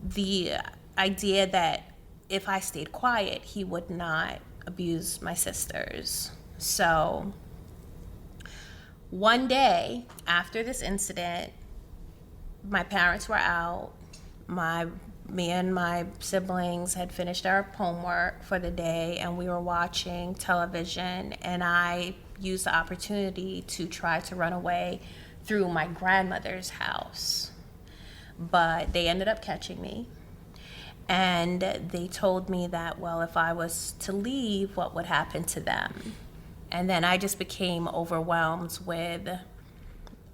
the idea that if I stayed quiet, he would not abuse my sisters. So one day after this incident, my parents were out. Me and my siblings had finished our homework for the day, and we were watching television, and I used the opportunity to try to run away through my grandmother's house. But they ended up catching me, and they told me that, well, if I was to leave, what would happen to them? And then I just became overwhelmed with,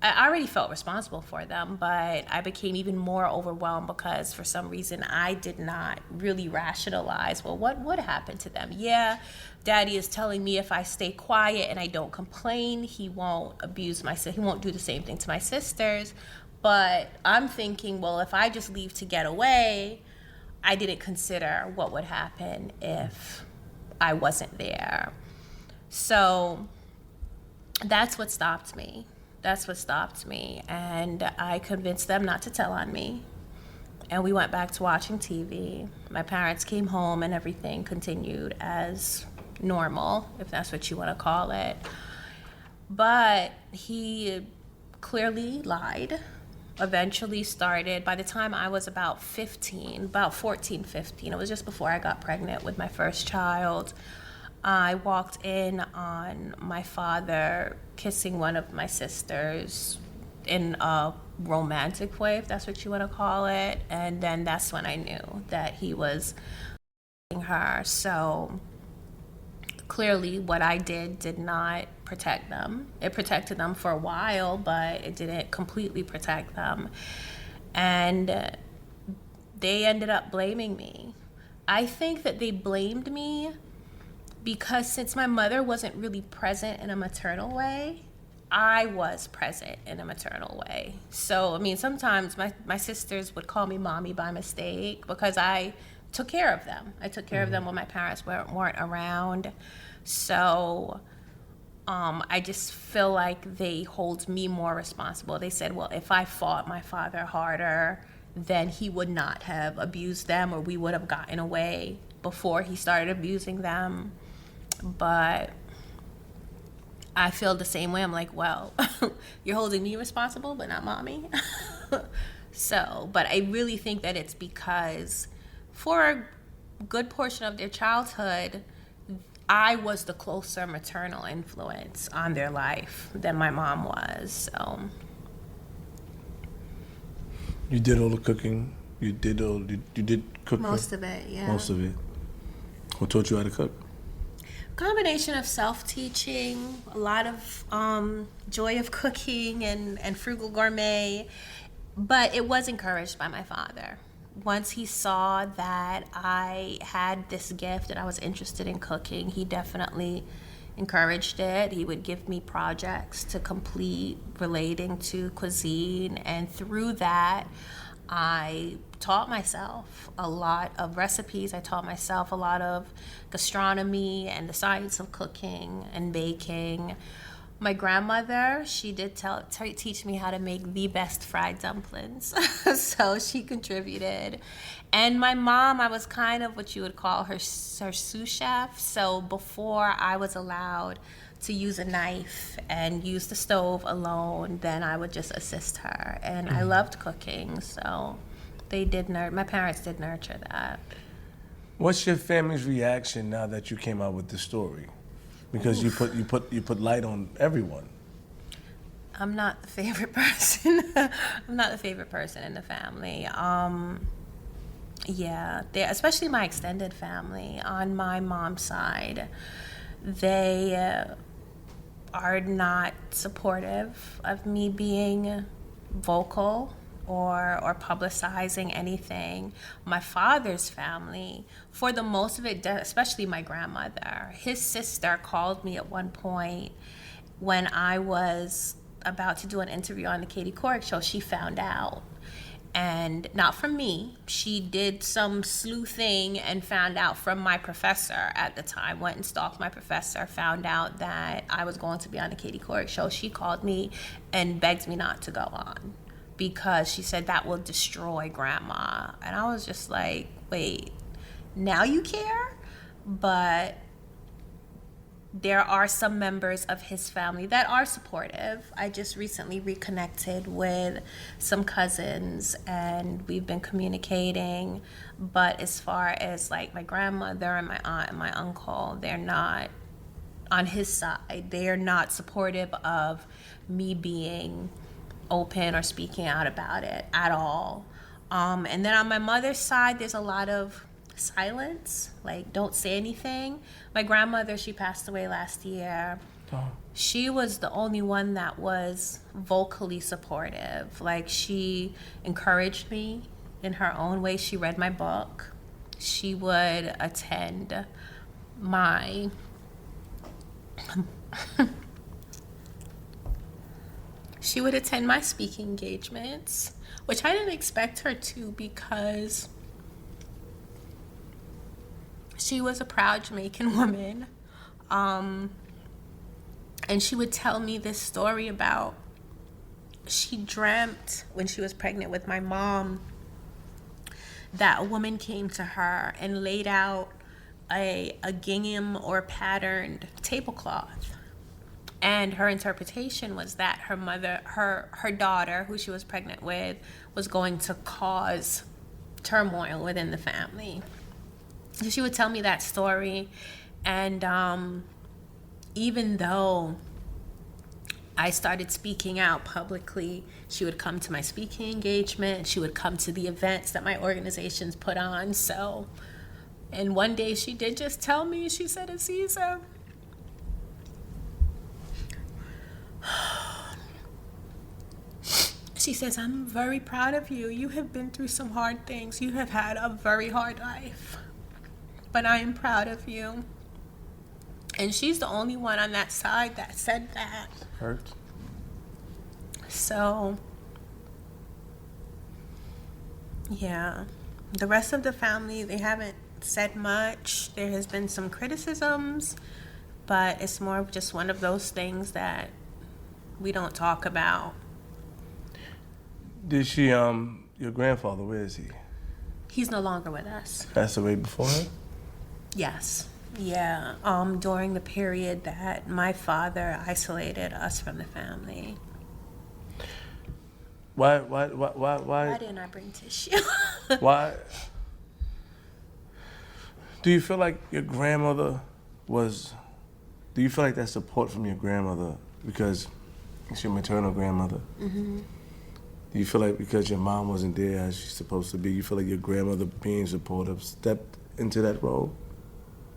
I already felt responsible for them, but I became even more overwhelmed because for some reason I did not really rationalize, well, what would happen to them? Yeah, Daddy is telling me if I stay quiet and I don't complain, he won't abuse he won't do the same thing to my sisters. But I'm thinking, well, if I just leave to get away, I didn't consider what would happen if I wasn't there. So that's what stopped me. And I convinced them not to tell on me. And we went back to watching TV. My parents came home and everything continued as normal, if that's what you want to call it. But he clearly lied. Eventually started, by the time I was about 14, 15, it was just before I got pregnant with my first child, I walked in on my father kissing one of my sisters in a romantic way, if that's what you want to call it. And then that's when I knew that he was her. So clearly what I did not protect them. It protected them for a while, but it didn't completely protect them. And they ended up blaming me. I think that they blamed me because since my mother wasn't really present in a maternal way, I was present in a maternal way. So, I mean, sometimes my sisters would call me mommy by mistake because I took care of them. I took care of them when my parents weren't around. So I just feel like they hold me more responsible. They said, well, if I fought my father harder, then he would not have abused them, or we would have gotten away before he started abusing them. But I feel the same way. I'm like, well, you're holding me responsible, but not mommy. So, but I really think that it's because for a good portion of their childhood, I was the closer maternal influence on their life than my mom was. So You did all the cooking You did cook? Most of it, yeah. Most of it. What taught you how to cook? Combination of self-teaching, a lot of joy of cooking and frugal gourmet, but it was encouraged by my father. Once he saw that I had this gift and I was interested in cooking, he definitely encouraged it. He would give me projects to complete relating to cuisine, and through that I taught myself a lot of recipes. I taught myself a lot of gastronomy and the science of cooking and baking. My grandmother, she did teach me how to make the best fried dumplings. So she contributed. And my mom, I was kind of what you would call her sous chef. So before I was allowed to use a knife and use the stove alone, then I would just assist her. And I loved cooking, so my parents did nurture that. What's your family's reaction now that you came out with the story? Because you put light on everyone. I'm not the favorite person. I'm not the favorite person in the family. Especially my extended family on my mom's side, they are not supportive of me being vocal or publicizing anything. My father's family, for the most of it, especially my grandmother, his sister called me at one point when I was about to do an interview on the Katie Couric show. She found out, and not from me. She did some sleuthing and found out from my professor at the time, went and stalked my professor, found out that I was going to be on the Katie Couric show. She called me and begged me not to go on, because she said that will destroy grandma. And I was just like, wait, now you care? But there are some members of his family that are supportive. I just recently reconnected with some cousins and we've been communicating. But as far as like my grandmother and my aunt and my uncle, they're not on his side. They are not supportive of me being open or speaking out about it at all. And then on my mother's side, there's a lot of silence, like don't say anything. My grandmother, she passed away last year. She was the only one that was vocally supportive. Like, she encouraged me in her own way. She read my book. She would attend my she would attend my speaking engagements, which I didn't expect her to, because she was a proud Jamaican woman. And she would tell me this story about, she dreamt when she was pregnant with my mom that a woman came to her and laid out a gingham or patterned tablecloth. And her interpretation was that her mother, her daughter, who she was pregnant with, was going to cause turmoil within the family. So she would tell me that story. And even though I started speaking out publicly, she would come to my speaking engagement. She would come to the events that my organizations put on. So, and one day she did just tell me, she said, Aziza, she says, I'm very proud of you. You have been through some hard things. You have had a very hard life. But I am proud of you. And she's the only one on that side that said that. Hurt. So, yeah. The rest of the family, they haven't said much. There has been some criticisms, but it's more of just one of those things that we don't talk about. Did she, your grandfather, where is he? He's no longer with us. Passed away before her? Yes. Yeah. During the period that my father isolated us from the family. Why didn't I bring tissue? Why? Do you feel like your grandmother was, do you feel like that support from your grandmother, because it's your maternal grandmother? Mm-hmm. Do Do you feel like because your mom wasn't there as she's supposed to be, you feel like your grandmother being supportive stepped into that role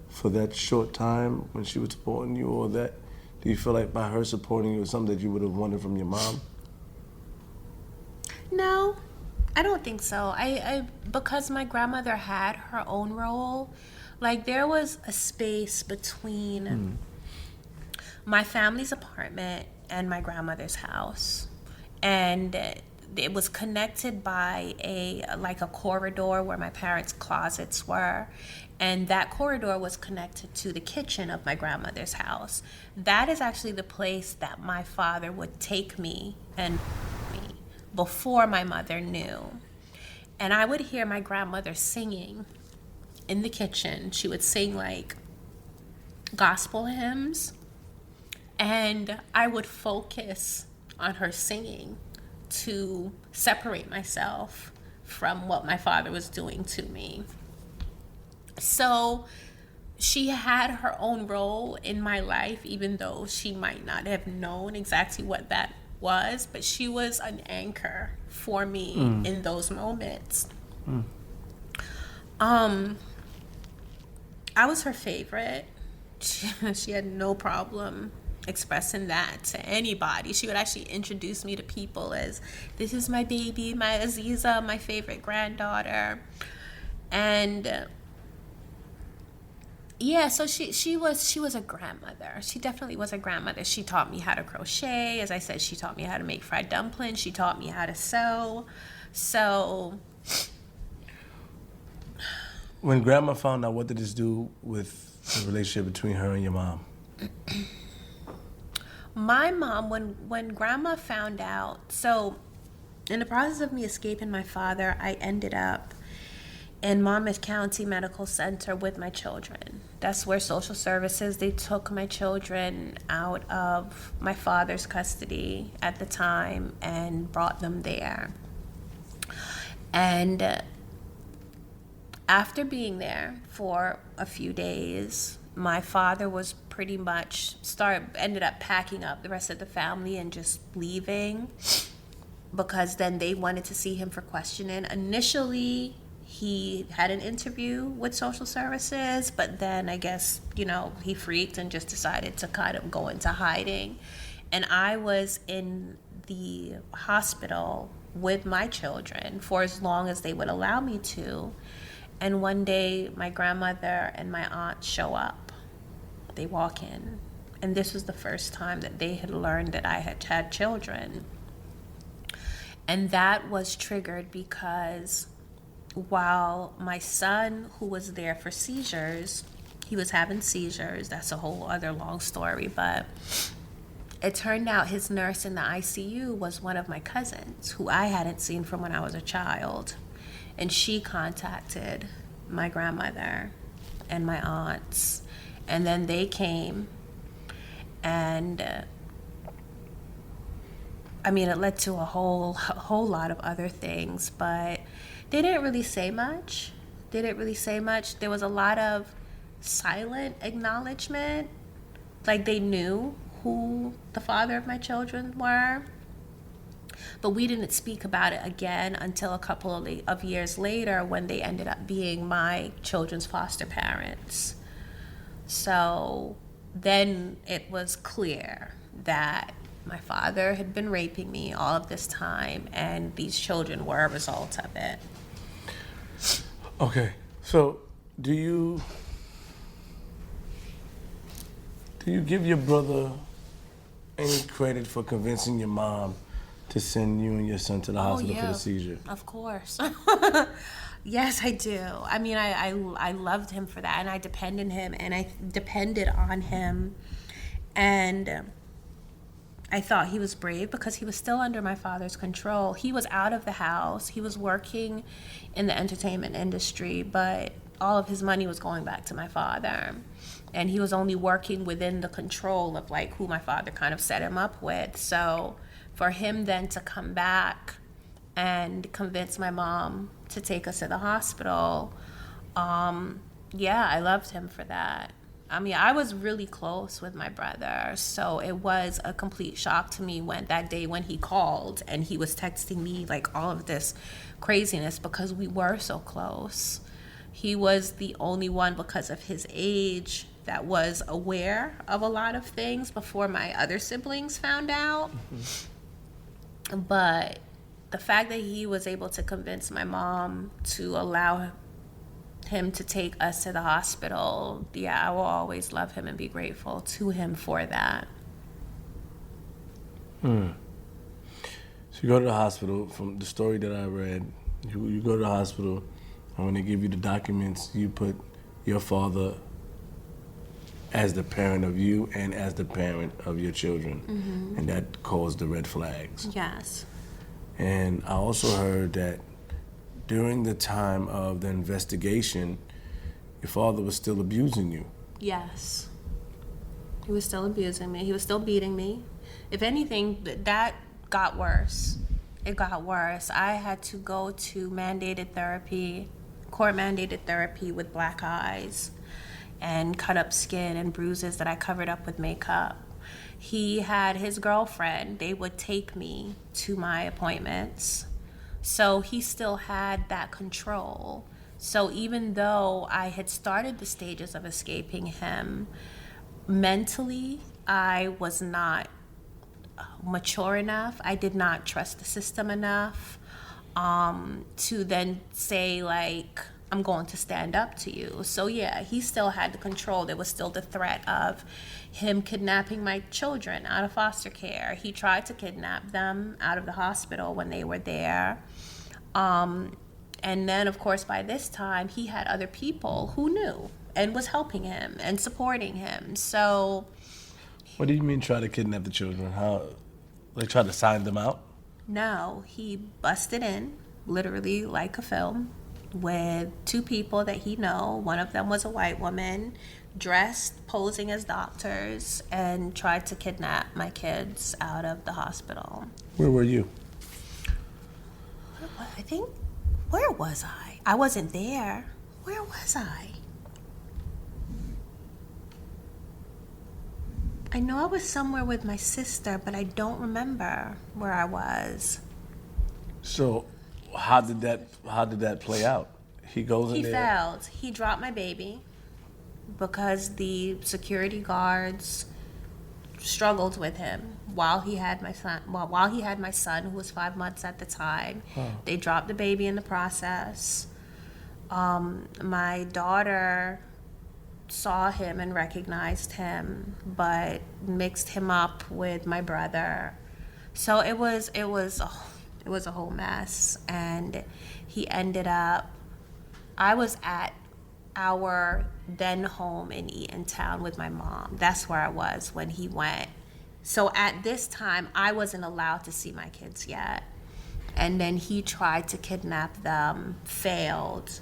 for that short time when she was supporting you, or that, do you feel like by her supporting you was something that you would have wanted from your mom? No, I don't think so. I because my grandmother had her own role, like there was a space between my family's apartment and my grandmother's house. And it was connected by a corridor where my parents' closets were, and that corridor was connected to the kitchen of my grandmother's house. That is actually the place that my father would take me and me before my mother knew. And I would hear my grandmother singing in the kitchen. She would sing like gospel hymns, and I would focus on her singing to separate myself from what my father was doing to me. So she had her own role in my life, even though she might not have known exactly what that was, but she was an anchor for me in those moments. I was her favorite. She had no problem expressing that to anybody. She would actually introduce me to people as, this is my baby, my Aziza, my favorite granddaughter. And yeah, so she was a grandmother. She definitely was a grandmother. She taught me how to crochet. As I said, she taught me how to make fried dumplings. She taught me how to sew. So When grandma found out, what did this do with the relationship between her and your mom? my mom, when grandma found out, so in the process of me escaping my father, I ended up in Monmouth County Medical Center with my children. That's where social services, they took my children out of my father's custody at the time and brought them there. And after being there for a few days, my father was pretty much ended up packing up the rest of the family and just leaving, because then they wanted to see him for questioning. Initially, he had an interview with social services, but then I guess, he freaked and just decided to kind of go into hiding. And I was in the hospital with my children for as long as they would allow me to. And one day, my grandmother and my aunt show up. They walk in. And this was the first time that they had learned that I had had children. And that was triggered because while my son, who was there for seizures, he was having seizures. That's a whole other long story. But it turned out his nurse in the ICU was one of my cousins who I hadn't seen from when I was a child. And she contacted my grandmother and my aunts. And then they came. And it led to a whole lot of other things. But they didn't really say much. There was a lot of silent acknowledgement. Like they knew who the father of my children were. But we didn't speak about it again until a couple of years later, when they ended up being my children's foster parents. So then it was clear that my father had been raping me all of this time, and these children were a result of it. Okay, so do you give your brother any credit for convincing your mom to send you and your son to the hospital for the seizure? Of course. Yes, I do. I loved him for that, and I depended on him, and I thought he was brave because he was still under my father's control. He was out of the house. He was working in the entertainment industry, but all of his money was going back to my father. And he was only working within the control of who my father kind of set him up with. So for him then to come back and convince my mom to take us to the hospital, I loved him for that. I mean, I was really close with my brother, so it was a complete shock to me when that day when he called and he was texting me like all of this craziness because we were so close. He was the only one, because of his age, that was aware of a lot of things before my other siblings found out. But the fact that he was able to convince my mom to allow him to take us to the hospital, yeah, I will always love him and be grateful to him for that. So you go to the hospital. From the story that I read, you go to the hospital, and when they give you the documents, you put your father as the parent of you and as the parent of your children, and that caused the red flags. Yes. And I also heard that during the time of the investigation, your father was still abusing you. Yes. He was still abusing me. He was still beating me. If anything, that got worse. It got worse. I had to go to mandated therapy, court-mandated therapy with black eyes and cut up skin and bruises that I covered up with makeup. He had his girlfriend. They would take me to my appointments. So he still had that control. So even though I had started the stages of escaping him, mentally, I was not mature enough. I did not trust the system enough to then say, like, I'm going to stand up to you. So yeah, he still had the control. There was still the threat of him kidnapping my children out of foster care. He tried to kidnap them out of the hospital when they were there. And then, of course, by this time, he had other people who knew and was helping him and supporting him. So... What do you mean try to kidnap the children? How? Like try to sign them out? No, he busted in, literally like a film, with two people that he know. One of them was a white woman, dressed, posing as doctors, and tried to kidnap my kids out of the hospital. Where were you? I think, where was I? I wasn't there. Where was I? I know I was somewhere with my sister, but I don't remember where I was. So, how did that play out? He goes in He there. failed. He dropped my baby because the security guards struggled with him while he had my son. While he had my son, who was 5 months at the time, they dropped the baby in the process. My daughter saw him and recognized him, but mixed him up with my brother. So it was a whole mess, and he ended up. I was at our then home in Eatontown with my mom. That's where I was when he went. So at this time, I wasn't allowed to see my kids yet. And then he tried to kidnap them, failed,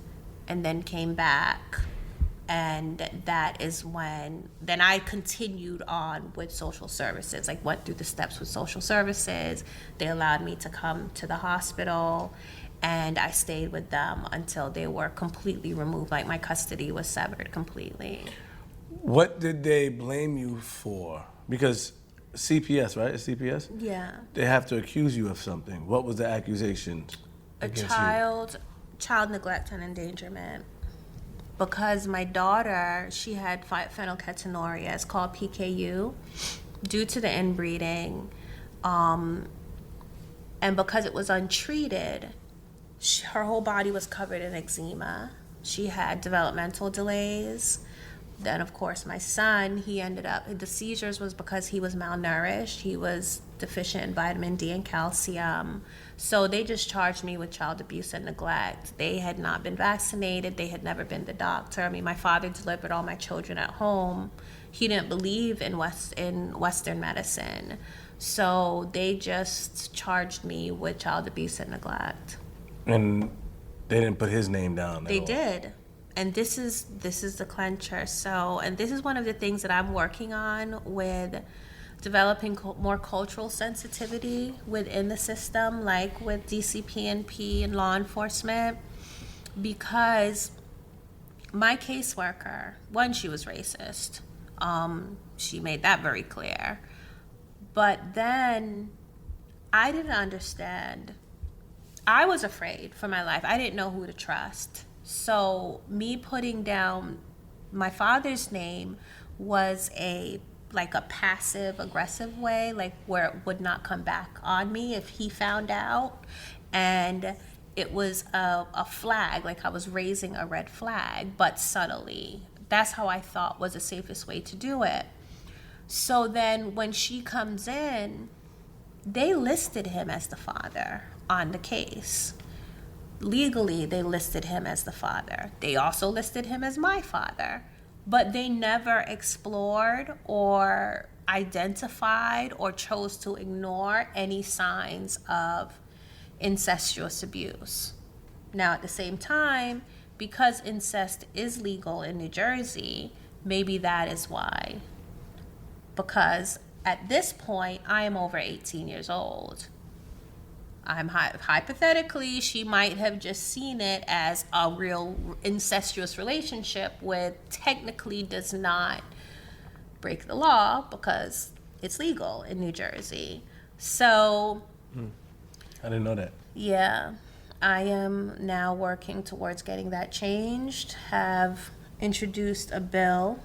and then came back. And that is when, then I continued on with social services, like went through the steps with social services. They allowed me to come to the hospital, and I stayed with them until they were completely removed, like my custody was severed completely. What did they blame you for? Because CPS, right? It's CPS? Yeah. They have to accuse you of something. What was the accusation against you? Child neglect and endangerment. Because my daughter, she had phenylketonuria, it's called PKU, due to the inbreeding. And because it was untreated, her whole body was covered in eczema. She had developmental delays. Then, of course, my son, he ended up, the seizures was because he was malnourished. He was deficient in vitamin D and calcium. So they just charged me with child abuse and neglect. They had not been vaccinated. They had never been to the doctor. I mean, my father delivered all my children at home. He didn't believe in Western medicine. So they just charged me with child abuse and neglect. And they didn't put his name down. They did. And this is the clincher. So, and this is one of the things that I'm working on with developing more cultural sensitivity within the system, like with DCPNP and law enforcement, because my caseworker, one, she was racist. She made that very clear. But then I didn't understand. I was afraid for my life. I didn't know who to trust. So me putting down my father's name was a passive aggressive way, like where it would not come back on me if he found out. And it was a flag, like I was raising a red flag, but subtly. That's how I thought was the safest way to do it. So then when she comes in, they listed him as the father on the case. Legally, they listed him as the father. They also listed him as my father. But they never explored or identified or chose to ignore any signs of incestuous abuse. Now, at the same time, because incest is legal in New Jersey, maybe that is why. Because at this point, I am over 18 years old. I'm hypothetically, she might have just seen it as a real incestuous relationship, which technically does not break the law because it's legal in New Jersey. So, I didn't know that. Yeah, I am now working towards getting that changed. Have introduced a bill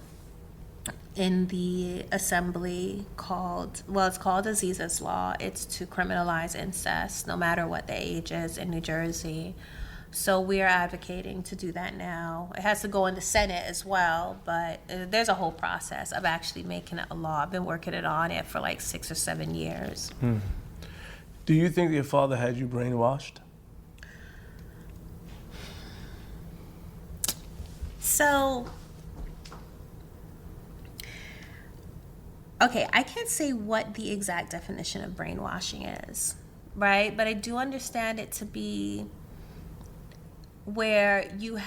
in the assembly it's called Aziza's Law. It's to criminalize incest, no matter what the age is in New Jersey. So we are advocating to do that now. It has to go in the Senate as well, but there's a whole process of actually making it a law. I've been working on it for like 6 or 7 years. Do you think your father had you brainwashed? So, okay, I can't say what the exact definition of brainwashing is, right? But I do understand it to be where you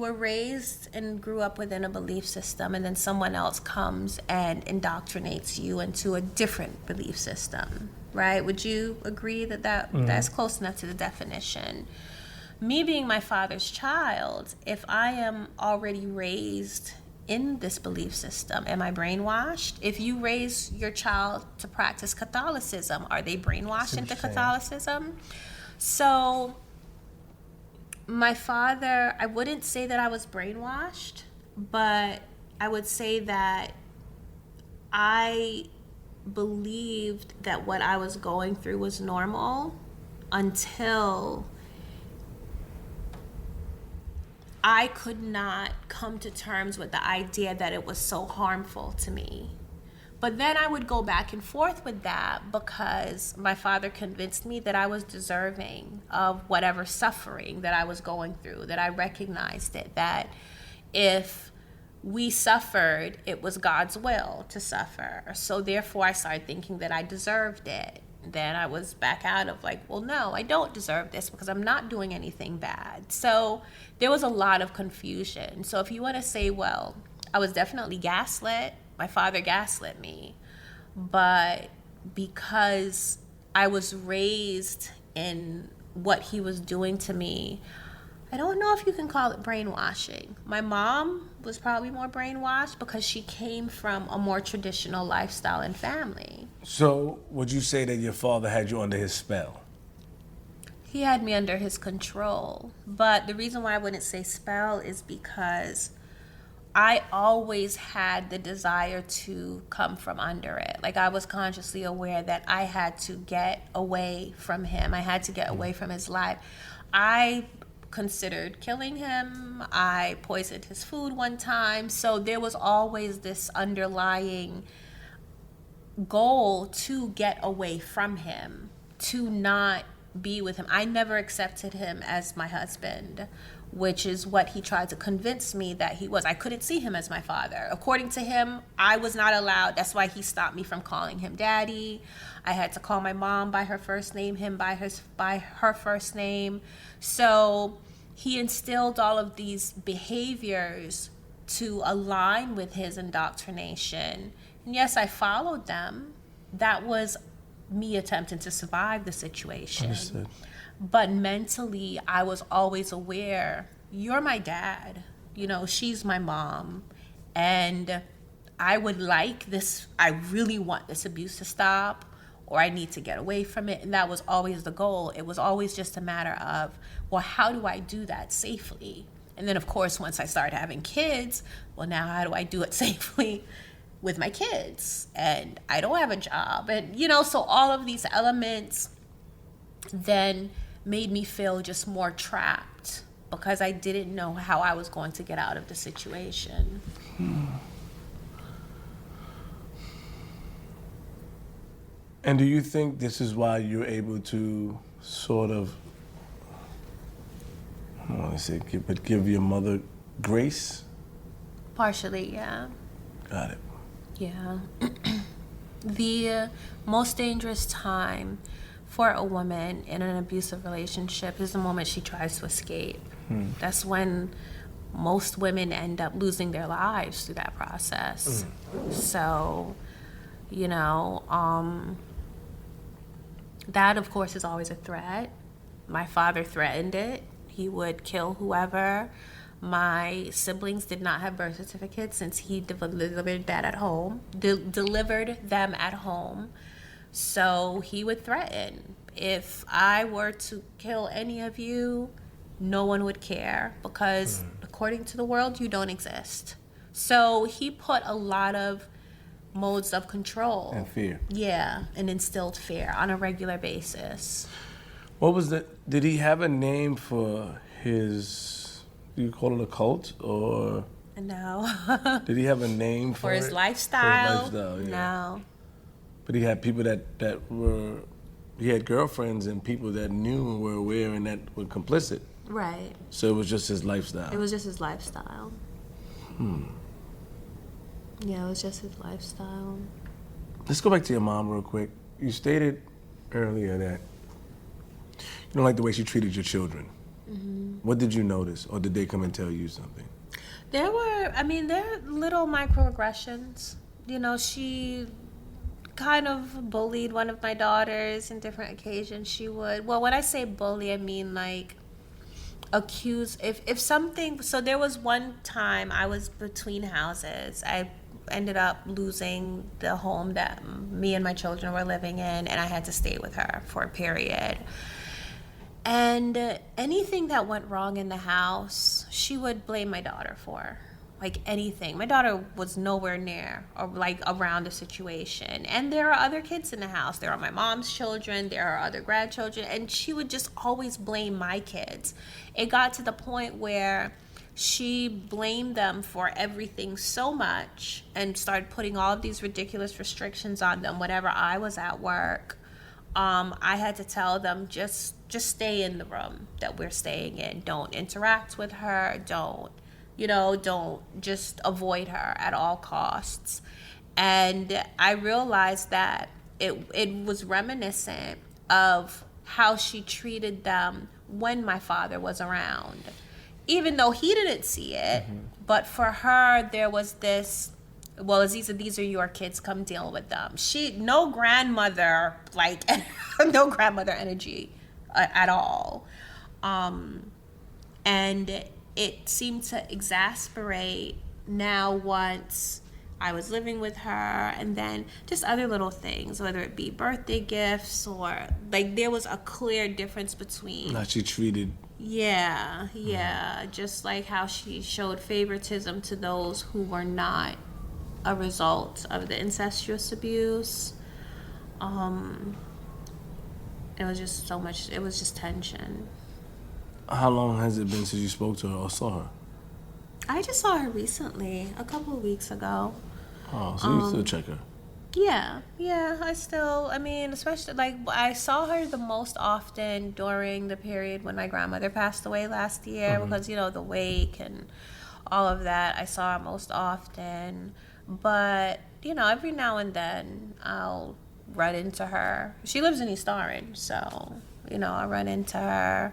were raised and grew up within a belief system, and then someone else comes and indoctrinates you into a different belief system, right? Would you agree that that's close enough to the definition? Me being my father's child, if I am already raised in this belief system, am I brainwashed? If you raise your child to practice Catholicism, are they brainwashed into Catholicism? So my father, I wouldn't say that I was brainwashed, but I would say that I believed that what I was going through was normal until I could not come to terms with the idea that it was so harmful to me. But then I would go back and forth with that because my father convinced me that I was deserving of whatever suffering that I was going through, that I recognized it, that if we suffered, it was God's will to suffer. So therefore I started thinking that I deserved it. Then I was back out of like, well, no, I don't deserve this because I'm not doing anything bad. So there was a lot of confusion. So if you want to say, well, I was definitely gaslit, my father gaslit me, but because I was raised in what he was doing to me, I don't know if you can call it brainwashing. My mom was probably more brainwashed because she came from a more traditional lifestyle and family. So would you say that your father had you under his spell? He had me under his control. But the reason why I wouldn't say spell is because I always had the desire to come from under it. Like I was consciously aware that I had to get away from him. I had to get away from his life. I considered killing him. I poisoned his food one time. So there was always this underlying goal to get away from him, to not be with him. I never accepted him as my husband, which is what he tried to convince me that he was. I couldn't see him as my father. According to him, I was not allowed. That's why he stopped me from calling him daddy. I had to call my mom by her first name, him by her first name. So he instilled all of these behaviors to align with his indoctrination. And yes, I followed them. That was me attempting to survive the situation. Understood. But mentally, I was always aware, you're my dad. she's my mom, and I would like this, I really want this abuse to stop, or I need to get away from it. And that was always the goal. It was always just a matter of, well, how do I do that safely? And then, of course, once I started having kids, well, now how do I do it safely with my kids? And I don't have a job. And, so all of these elements then made me feel just more trapped because I didn't know how I was going to get out of the situation. And do you think this is why you're able to sort of, I don't want to say, give your mother grace? Partially, yeah. Got it. Yeah. The most dangerous time for a woman in an abusive relationship is the moment she tries to escape. That's when most women end up losing their lives through that process. So, that, of course, is always a threat. My father threatened it. He would kill whoever. My siblings did not have birth certificates since he delivered that at home, delivered them at home. So he would threaten, if I were to kill any of you, no one would care because according to the world, you don't exist. So he put a lot of modes of control. And fear. Yeah, and instilled fear on a regular basis. What was did he have a name for his, do you call it a cult, or? No. Did he have a name for his lifestyle? For his lifestyle, yeah. No. But he had people that were, he had girlfriends and people that knew and were aware and that were complicit. Right. So it was just his lifestyle. It was just his lifestyle. Yeah, it was just his lifestyle. Let's go back to your mom real quick. You stated earlier that you don't like the way she treated your children. What did you notice, or did they come and tell you something? There are little microaggressions. She kind of bullied one of my daughters in different occasions. She would, well, when I say bully, I mean like accuse, if something, so there was one time I was between houses. I ended up losing the home that me and my children were living in, and I had to stay with her for a period. And anything that went wrong in the house, she would blame my daughter for. Like anything. My daughter was nowhere near or like around the situation. And there are other kids in the house. There are my mom's children. There are other grandchildren. And she would just always blame my kids. It got to the point where she blamed them for everything so much and started putting all of these ridiculous restrictions on them whenever I was at work. I had to tell them, just stay in the room that we're staying in. Don't interact with her. Don't just avoid her at all costs. And I realized that it was reminiscent of how she treated them when my father was around. Even though he didn't see it, but for her, there was this, well, Aziza, these are your kids, come deal with them. No grandmother, no grandmother energy at all. And it seemed to exasperate now once I was living with her, and then just other little things, whether it be birthday gifts or, there was a clear difference between... How she treated... Yeah. Just like how she showed favoritism to those who were not a result of the incestuous abuse. It was just so much, it was just tension. How long has it been since you spoke to her or saw her? I just saw her recently, a couple of weeks ago. Oh, so you still check her? Yeah, especially, I saw her the most often during the period when my grandmother passed away last year, because, the wake and all of that, I saw her most often. But, every now and then I'll run into her. She lives in East Orange, so, I'll run into her.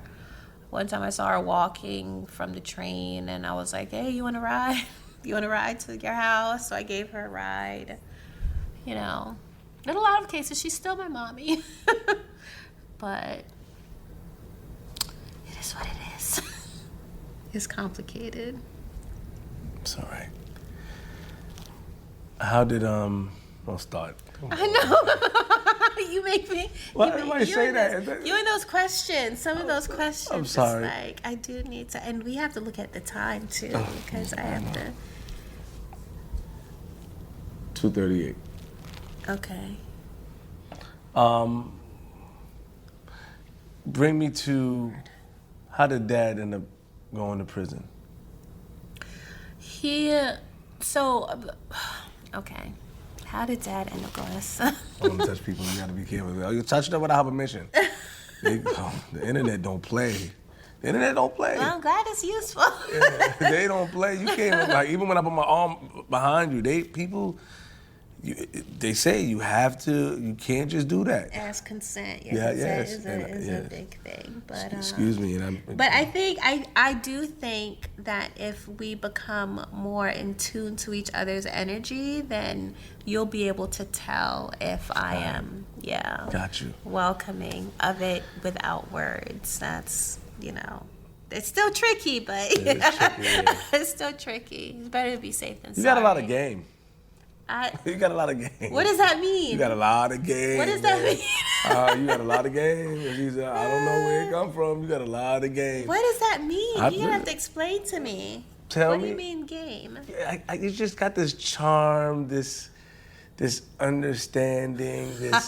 One time I saw her walking from the train, and I was like, hey, you want to ride? You want to ride to your house? So I gave her a ride. In a lot of cases, she's still my mommy. But it is what it is. It's complicated. It's all right. How did I'll start. I know. You make me. Why did I say that? You and those questions. Some of those questions. I'm sorry. It's like I do need to, and we have to look at the time too because I have to. 2:38. Okay. Bring me to how did Dad end up going to prison? Okay. How did Dad end up going? I don't touch people. You gotta be careful. You touch them without permission. The internet don't play. The internet don't play. Well, I'm glad it's useful. Yeah, they don't play. You can't even when I put my arm behind you. They say you have to. You can't just do that. Ask consent. Yes. Is a big thing. But excuse me. But I do think that if we become more in tune to each other's energy, then you'll be able to tell if I am got you welcoming of it without words. That's it's still tricky, but it's still tricky. It's better to be safe than sorry. You got a lot of game. You got a lot of game. What does that mean? You got a lot of game. What does that mean? You got a lot of game. I don't know where it come from. You got a lot of game. What does that mean? You're going to have to explain to me. What do you mean game? You just got this charm, this understanding, this,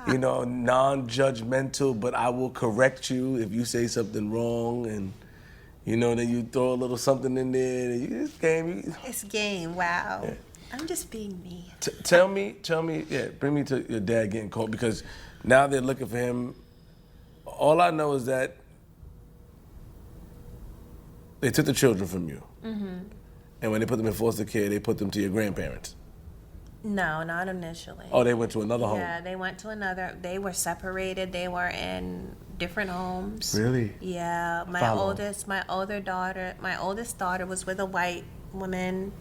non-judgmental, but I will correct you if you say something wrong, and, then you throw a little something in there. It's game. It's game, wow. Yeah. I'm just being me. Tell me, bring me to your dad getting caught, because now they're looking for him. All I know is that they took the children from you. Mm-hmm. And when they put them in foster care, they put them to your grandparents. No, not initially. Oh, they went to another home? Yeah, they went to another. They were separated. They were in different homes. Really? Yeah. My oldest daughter was with a white woman.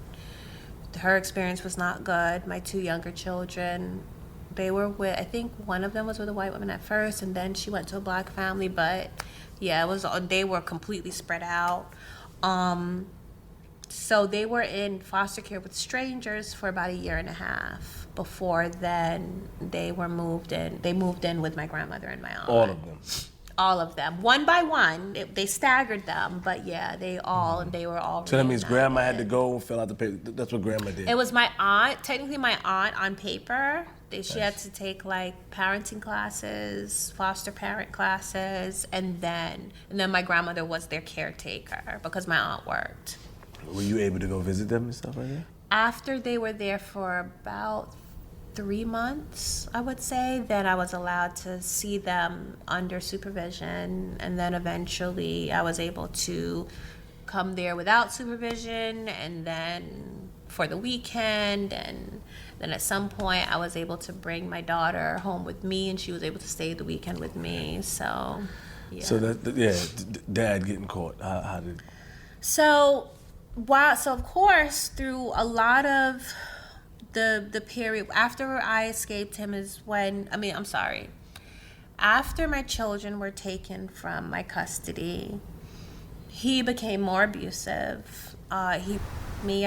Her experience was not good. My two younger children, they were with, I think one of them was with a white woman at first, and then she went to a black family, but yeah, they were completely spread out. So they were in foster care with strangers for about 1.5 years. Before then, they moved in with my grandmother and my aunt. All of them? All of them, one by one. They staggered them, but yeah, they were all. So that means grandma had to go and fill out the paper. That's what grandma did. It was my aunt, technically my aunt on paper. She had to take like parenting classes, foster parent classes, and then my grandmother was their caretaker because my aunt worked. Were you able to go visit them and stuff like that? After they were there for about 3 months, I would say, then I was allowed to see them under supervision, and then eventually I was able to come there without supervision, and then for the weekend, and then at some point I was able to bring my daughter home with me, and she was able to stay the weekend with me. So yeah. So Dad getting caught. How did? So of course, through a lot of the period after I escaped him is when, after my children were taken from my custody, he became more abusive. I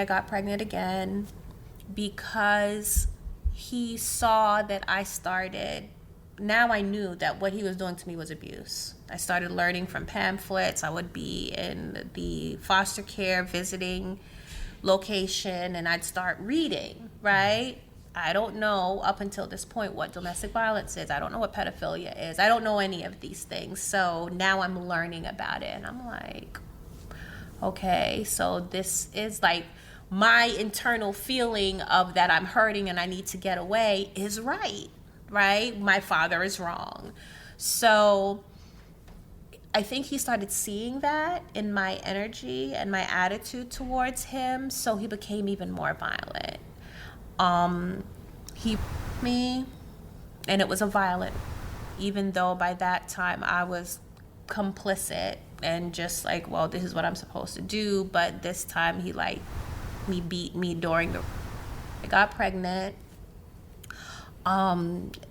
got pregnant again because he saw that now I knew that what he was doing to me was abuse. I started learning from pamphlets. I would be in the foster care visiting location, and I'd start reading, right? I don't know up until this point what domestic violence is. I don't know what pedophilia is. I don't know any of these things. So now I'm learning about it, and I'm like, okay, so this is like my internal feeling of that I'm hurting and I need to get away is right? My father is wrong. So I think he started seeing that in my energy and my attitude towards him, so he became even more violent. He me, and it was a violent, even though by that time I was complicit and just like, well, this is what I'm supposed to do. But this time he beat me during I got pregnant.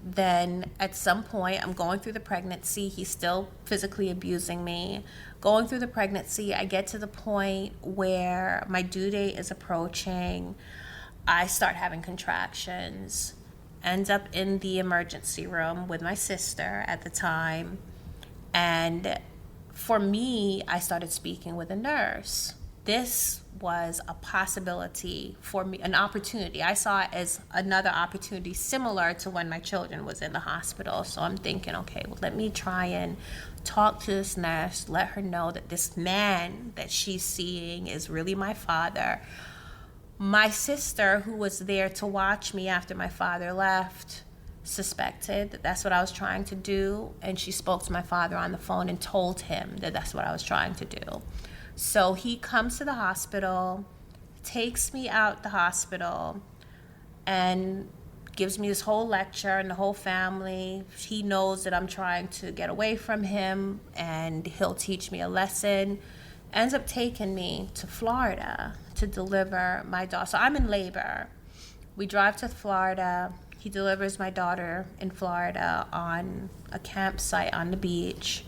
Then at some point, I'm going through the pregnancy. He's still physically abusing me. Going through the pregnancy, I get to the point where my due date is approaching. I start having contractions. End up in the emergency room with my sister at the time. And for me, I started speaking with a nurse. This was a possibility for me, an opportunity. I saw it as another opportunity similar to when my children was in the hospital. So I'm thinking, okay, well, let me try and talk to this nurse, let her know that this man that she's seeing is really my father. My sister, who was there to watch me after my father left, suspected that that's what I was trying to do, and she spoke to my father on the phone and told him that that's what I was trying to do. So he comes to the hospital, takes me out the hospital, and gives me this whole lecture, and the whole family, he knows that I'm trying to get away from him, and he'll teach me a lesson. Ends up taking me to Florida to deliver my daughter. So I'm in labor. We drive to Florida. He delivers my daughter in Florida on a campsite on the beach.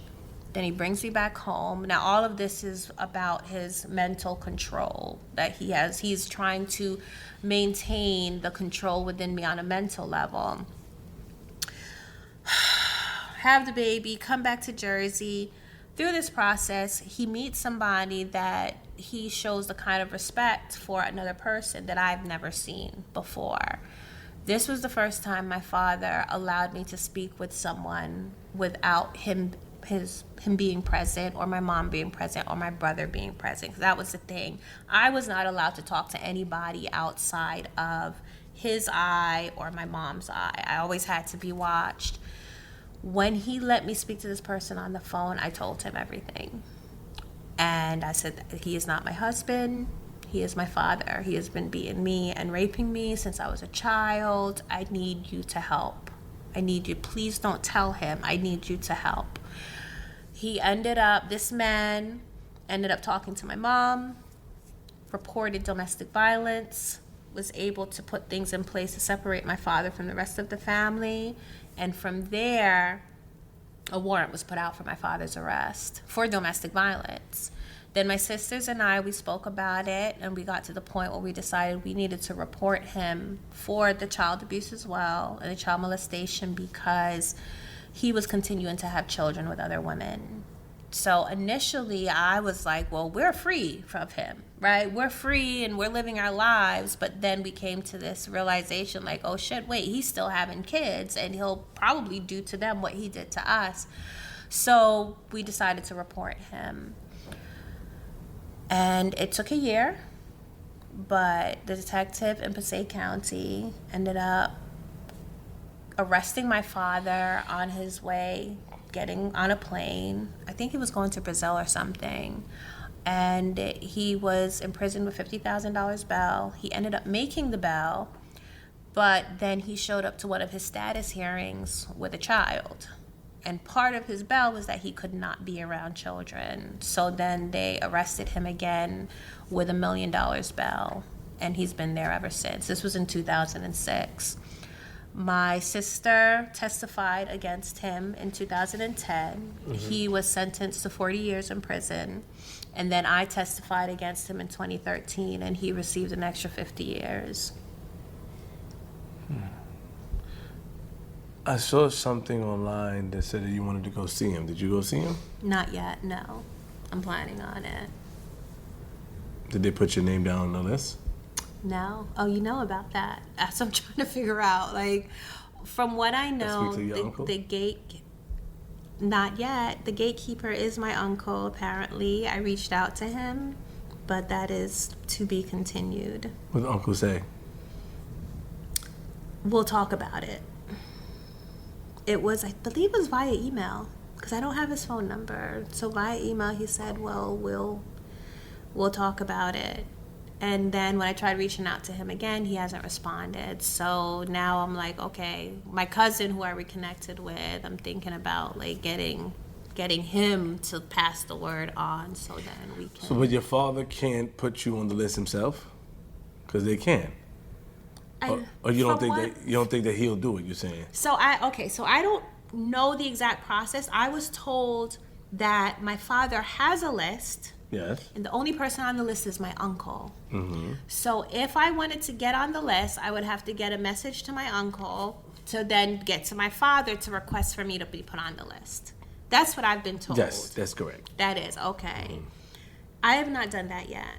Then he brings me back home. Now, all of this is about his mental control that he has. He's trying to maintain the control within me on a mental level. Have the baby, come back to Jersey. Through this process, he meets somebody that he shows the kind of respect for another person that I've never seen before. This was the first time my father allowed me to speak with someone without him being present, or my mom being present, or my brother being present. 'Cause that was the thing. I was not allowed to talk to anybody outside of his eye or my mom's eye. I always had to be watched. When he let me speak to this person on the phone, I told him everything. And I said, he is not my husband. He is my father. He has been beating me and raping me since I was a child. I need you to help. I need you. Please don't tell him. I need you to help. This man ended up talking to my mom, reported domestic violence, was able to put things in place to separate my father from the rest of the family. And from there, a warrant was put out for my father's arrest for domestic violence. Then my sisters and I, we spoke about it, and we got to the point where we decided we needed to report him for the child abuse as well, and the child molestation, because he was continuing to have children with other women. So initially I was like, well, we're free from him, right? We're free and we're living our lives. But then we came to this realization like, oh shit, wait, he's still having kids and he'll probably do to them what he did to us. So we decided to report him. And it took a year, but the detective in Passaic County ended up arresting my father on his way getting on a plane. I think he was going to Brazil or something. And he was imprisoned with $50,000 bail. He ended up making the bail, but then he showed up to one of his status hearings with a child. And part of his bail was that he could not be around children. So then they arrested him again with $1 million bail. And he's been there ever since. This was in 2006. My sister testified against him in 2010. Mm-hmm. He was sentenced to 40 years in prison. And then I testified against him in 2013, and he received an extra 50 years. I saw something online that said that you wanted to go see him. Did you go see him? Not yet, no. I'm planning on it. Did they put your name down on the list? No. Oh, you know about that. That's what I'm trying to figure out. Like, from what I know, the gate, not yet. The gatekeeper is my uncle, apparently. I reached out to him, but that is to be continued. What did Uncle say? We'll talk about it. It was, I believe it was via email, because I don't have his phone number. So via email, he said, well, we'll talk about it. And then when I tried reaching out to him again, he hasn't responded. So now I'm like, okay, my cousin who I reconnected with, I'm thinking about like getting him to pass the word on so then we can. So but your father can't put you on the list himself? Because they can. Or you don't from think that he'll do it? You're saying. So I don't know the exact process. I was told that my father has a list. Yes. And the only person on the list is my uncle. Mm-hmm. So if I wanted to get on the list, I would have to get a message to my uncle to then get to my father to request for me to be put on the list. That's what I've been told. Yes, that's correct. That is, okay. I have not done that yet.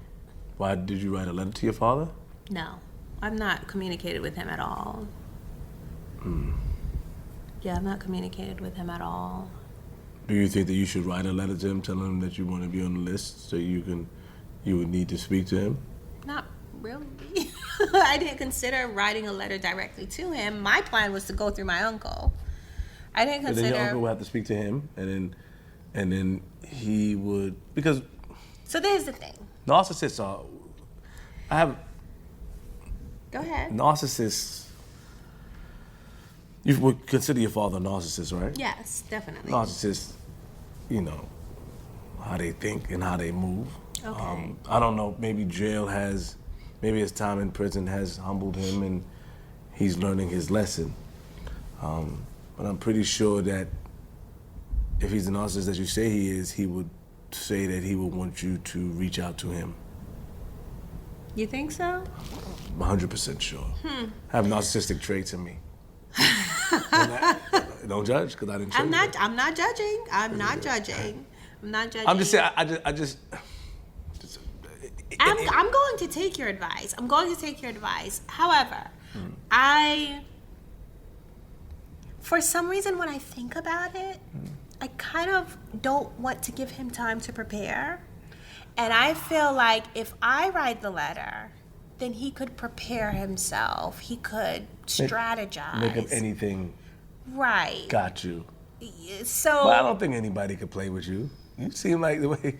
Why did you write a letter to your father? No. I've not communicated with him at all. Yeah, I've not communicated with him at all. Do you think that you should write a letter to him telling him that you want to be on the list so you would need to speak to him? Not really. I didn't consider writing a letter directly to him. My plan was to go through my uncle. I didn't consider. And then your uncle would have to speak to him, and then he would, because. So there's the thing. Narcissists are. Go ahead. Narcissists. You would consider your father a narcissist, right? Yes, definitely. Narcissists, how they think and how they move. Okay. I don't know. Maybe his time in prison has humbled him, and he's learning his lesson. But I'm pretty sure that if he's the narcissist that you say he is, he would say that he would want you to reach out to him. You think so? 100% sure. I have narcissistic traits in me. Don't judge, because I didn't show you that. I'm not judging. I'm not judging. I'm just saying. I'm going to take your advice. However, for some reason, when I think about it, I kind of don't want to give him time to prepare. And I feel like if I write the letter, then he could prepare himself. He could strategize. Make up anything. Right. Got you. So. But I don't think anybody could play with you. You seem like the way.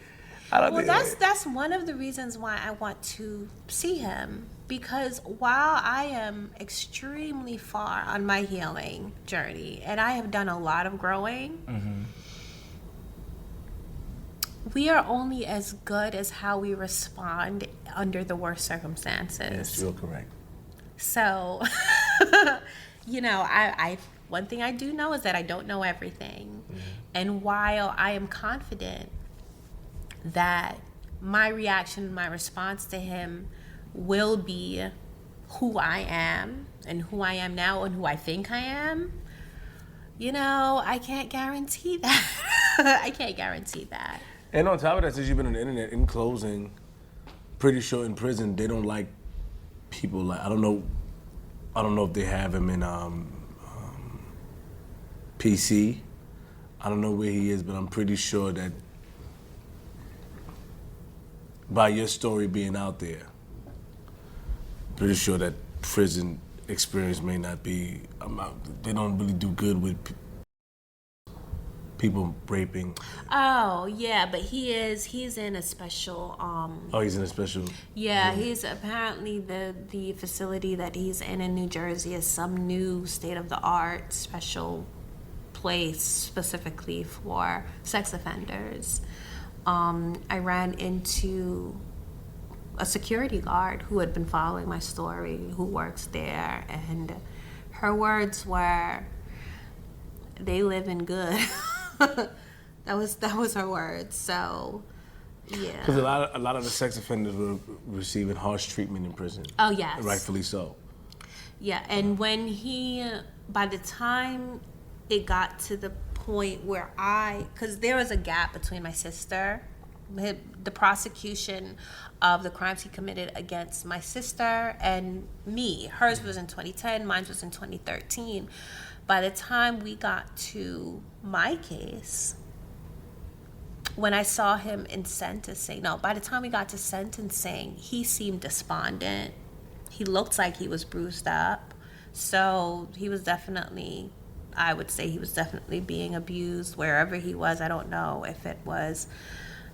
That's one of the reasons why I want to see him, because while I am extremely far on my healing journey and I have done a lot of growing, we are only as good as how we respond under the worst circumstances. Yes, you're correct. So, I one thing I do know is that I don't know everything. And while I am confident that my reaction, my response to him will be who I am and who I am now and who I think I am, I can't guarantee that. I can't guarantee that. And on top of that, since you've been on the internet, in closing, pretty sure in prison they don't like people like, I don't know if they have him in PC. I don't know where he is, but I'm pretty sure that by your story being out there, pretty sure that prison experience may not be, they don't really do good with people raping. Oh, yeah, but he's in a special He's in a special. Yeah, he's apparently the facility that he's in New Jersey is some new state-of-the-art special place specifically for sex offenders. I ran into a security guard who had been following my story, who works there, and her words were, "They live in good." That was her words. So, yeah. Because a lot of the sex offenders were receiving harsh treatment in prison. Oh, yes. Rightfully so. Yeah, and by the time it got to the point where because there was a gap between my sister, the prosecution of the crimes he committed against my sister and me. Hers was in 2010, mine was in 2013. By the time we got to my case, when I saw him in sentencing, by the time we got to sentencing, he seemed despondent. He looked like he was bruised up. So he was definitely, I would say he was definitely being abused wherever he was. I don't know if it was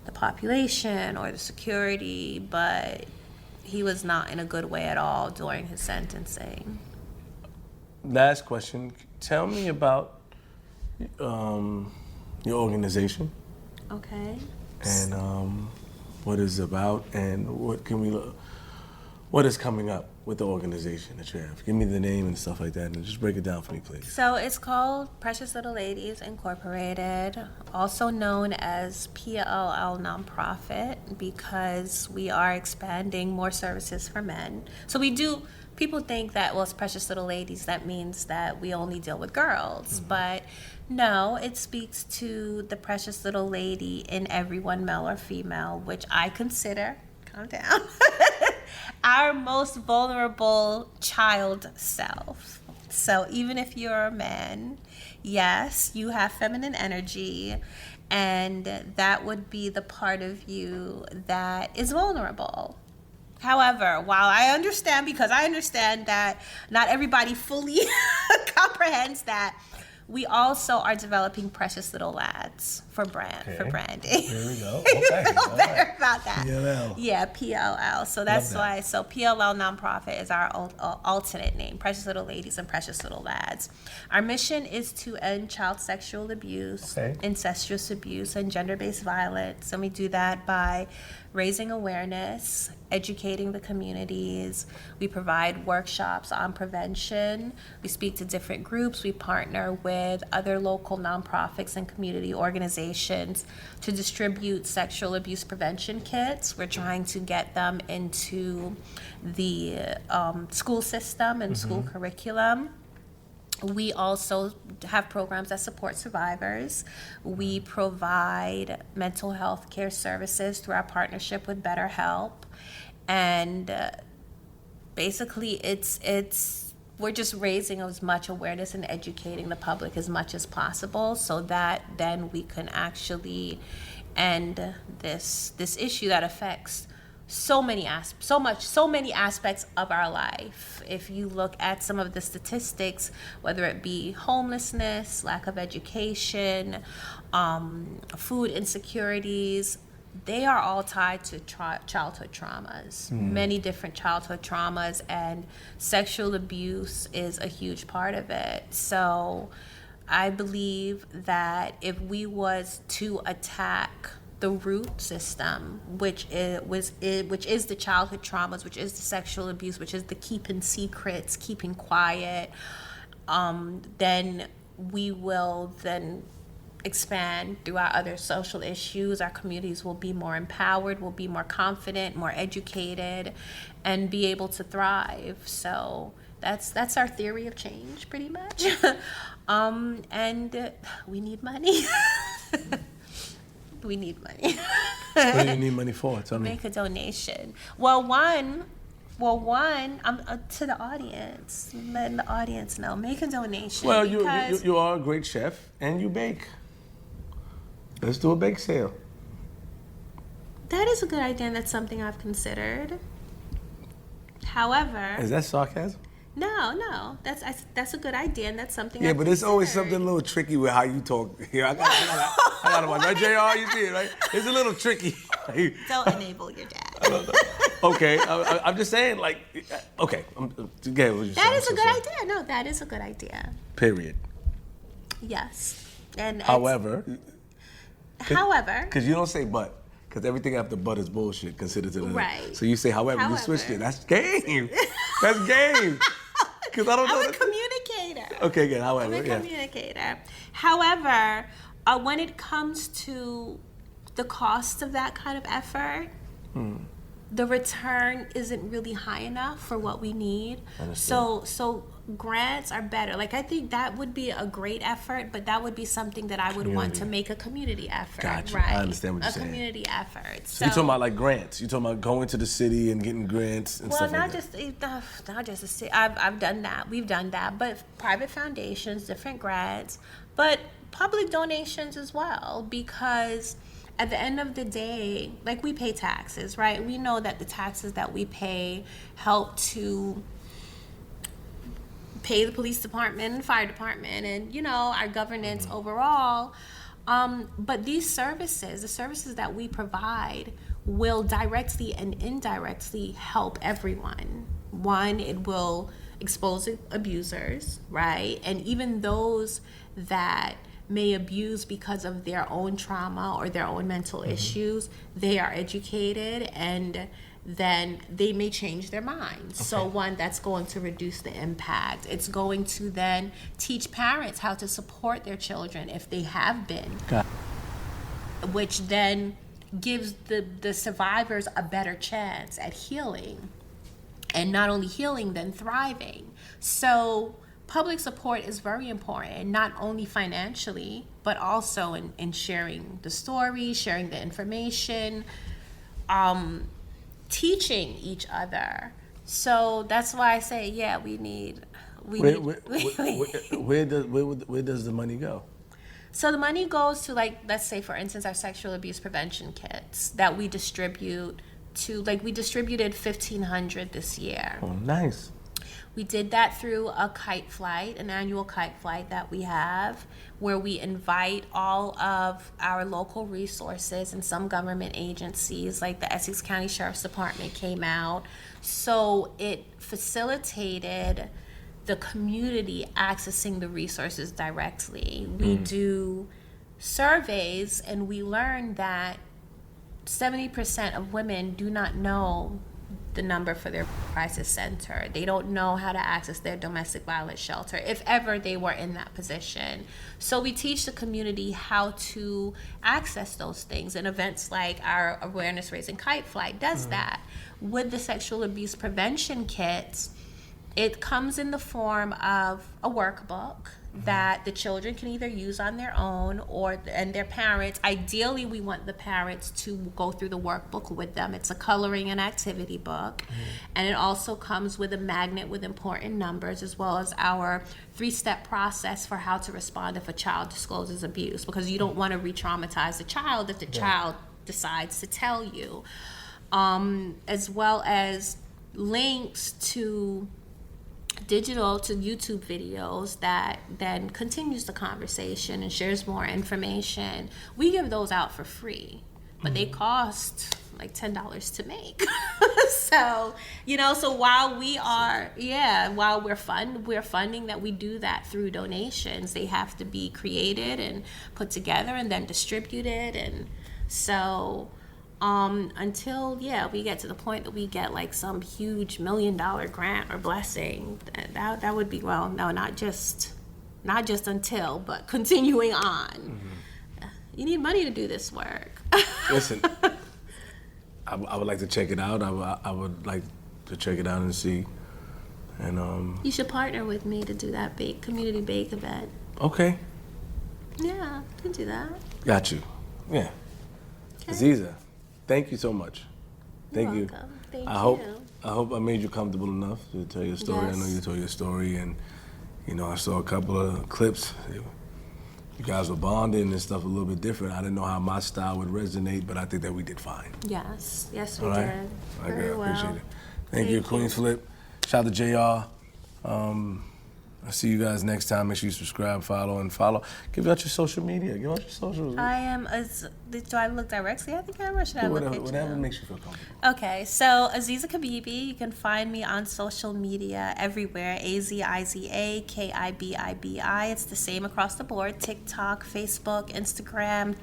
the population or the security, but he was not in a good way at all during his sentencing. Last question. Tell me about your organization. Okay. And what it's about, and What is coming up with the organization that you have? Give me the name and stuff like that, and just break it down for me, please. So it's called Precious Little Ladies Incorporated, also known as PLL Nonprofit, because we are expanding more services for men. So people think that, well, it's Precious Little Ladies, that means that we only deal with girls. But no, it speaks to the precious little lady in everyone, male or female, which I consider, calm down, our most vulnerable child self. So even if you're a man, yes, you have feminine energy, and that would be the part of you that is vulnerable. However, while I understand that not everybody fully comprehends that, we also are developing precious little lads for branding. There we go. Okay. Better about that. PLL. Yeah, PLL. So that's why. So PLL Nonprofit is our alternate name: Precious Little Ladies and Precious Little Lads. Our mission is to end child sexual abuse, incestuous abuse, and gender-based violence, and we do that by raising awareness, educating the communities. We provide workshops on prevention. We speak to different groups. We partner with other local nonprofits and community organizations to distribute sexual abuse prevention kits. We're trying to get them into the school system and school curriculum. We also have programs that support survivors. We provide mental health care services through our partnership with BetterHelp. And basically, we're just raising as much awareness and educating the public as much as possible, so that then we can actually end this issue that affects so many aspects of our life. If you look at some of the statistics, whether it be homelessness, lack of education, food insecurities, they are all tied to childhood traumas, many different childhood traumas, and sexual abuse is a huge part of it. So I believe that if we was to attack the root system, which is the childhood traumas, which is the sexual abuse, which is the keeping secrets, keeping quiet, then we will then expand throughout other social issues. Our communities will be more empowered, will be more confident, more educated, and be able to thrive. So that's our theory of change, pretty much. And we need money. We need money. What do you need money for? Tell me. Make a donation. Well, one, I'm to the audience, letting the audience know. Make a donation. Well, you are a great chef and you bake. Let's do a bake sale. That is a good idea, and that's something I've considered. However, Is that sarcasm? no, that's a good idea, and that's something. Yeah, I've but it's always considered. something a little tricky with how you talk. Here, I got to watch. Right, JR, you see it, right? It's a little tricky. Don't enable your dad. Okay, I'm just saying, like, okay. That is a good idea. No, that is a good idea. Period. Yes, and However, because you don't say but, because everything after but is bullshit considered to the right. So you say however, you switched it. That's game. That's game. Because I don't know. I'm a communicator. Okay, good. However, I'm a communicator. However, when it comes to the cost of that kind of effort, the return isn't really high enough for what we need. So grants are better. Like, I think that would be a great effort, but that would be something that I would want to make a community effort. Gotcha. Right? I understand what you're saying. A community effort. So you're talking about like grants. You're talking about going to the city and getting grants and stuff like that. Not just the city. I've done that. We've done that. But private foundations, different grants, but public donations as well, because at the end of the day, like, we pay taxes, right? We know that the taxes that we pay help to pay the police department and fire department and, our governance overall. But these services, the services that we provide, will directly and indirectly help everyone. One, it will expose abusers, right? And even those that may abuse because of their own trauma or their own mental issues, they are educated, and then they may change their minds. So one, that's going to reduce the impact. It's going to then teach parents how to support their children if they have been, which then gives the survivors a better chance at healing, and not only healing, then thriving. So public support is very important, not only financially, but also in sharing the story, sharing the information, teaching each other. So that's why I say, yeah, Where does the money go? So the money goes to, like, let's say, for instance, our sexual abuse prevention kits that we distribute to, like, we distributed 1,500 this year. Oh, nice. We did that through a kite flight, an annual kite flight that we have, where we invite all of our local resources and some government agencies, like the Essex County Sheriff's Department came out. So it facilitated the community accessing the resources directly. We do surveys, and we learned that 70% of women do not know the number for their crisis center. They don't know how to access their domestic violence shelter, if ever they were in that position. So we teach the community how to access those things, and events like our awareness raising kite flight does that. With the sexual abuse prevention kits, it comes in the form of a workbook that the children can either use on their own and their parents. Ideally, we want the parents to go through the workbook with them. It's a coloring and activity book. And it also comes with a magnet with important numbers, as well as our 3-step process for how to respond if a child discloses abuse, because you don't want to re-traumatize the child if the child decides to tell you. As well as links to YouTube videos that then continues the conversation and shares more information. We give those out for free, but they cost like $10 to make. So, so while we're funding that, we do that through donations. They have to be created and put together and then distributed. And so until we get to the point that we get like some huge $1 million grant or blessing, that would be, well, no, not just until, but continuing on. You need money to do this work. Listen, I would like to check it out. I would like to check it out and see. And you should partner with me to do that big community bake event. Okay. Yeah, you can do that. Got you. Yeah. Okay. Aziza, thank you so much. Thank you. Welcome. Thank I you. hope I made you comfortable enough to tell your story. Yes. I know you told your story, and I saw a couple of clips. You guys were bonding and stuff a little bit different. I didn't know how my style would resonate, but I think that we did fine. Yes, we All did. right? Very I well. appreciate it. Thank you, Queenzflip. Shout out to JR. I'll see you guys next time. Make sure you subscribe, follow. Give out your social media. Give out your socials. I am, do I look directly at the camera, or should I look at you? Whatever makes you feel comfortable. Okay, so Aziza Kibibi, you can find me on social media everywhere, Aziza Kibibi. It's the same across the board, TikTok, Facebook, Instagram,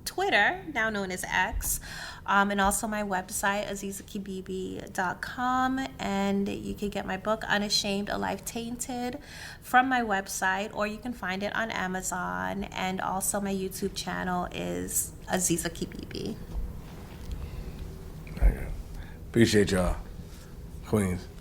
Twitter, now known as X, and also my website, azizakibibi.com, and you can get my book, Unashamed, A Life Tainted, from my website, or you can find it on Amazon, and also my YouTube channel is Aziza Kibibi. Okay. Appreciate y'all. Queens.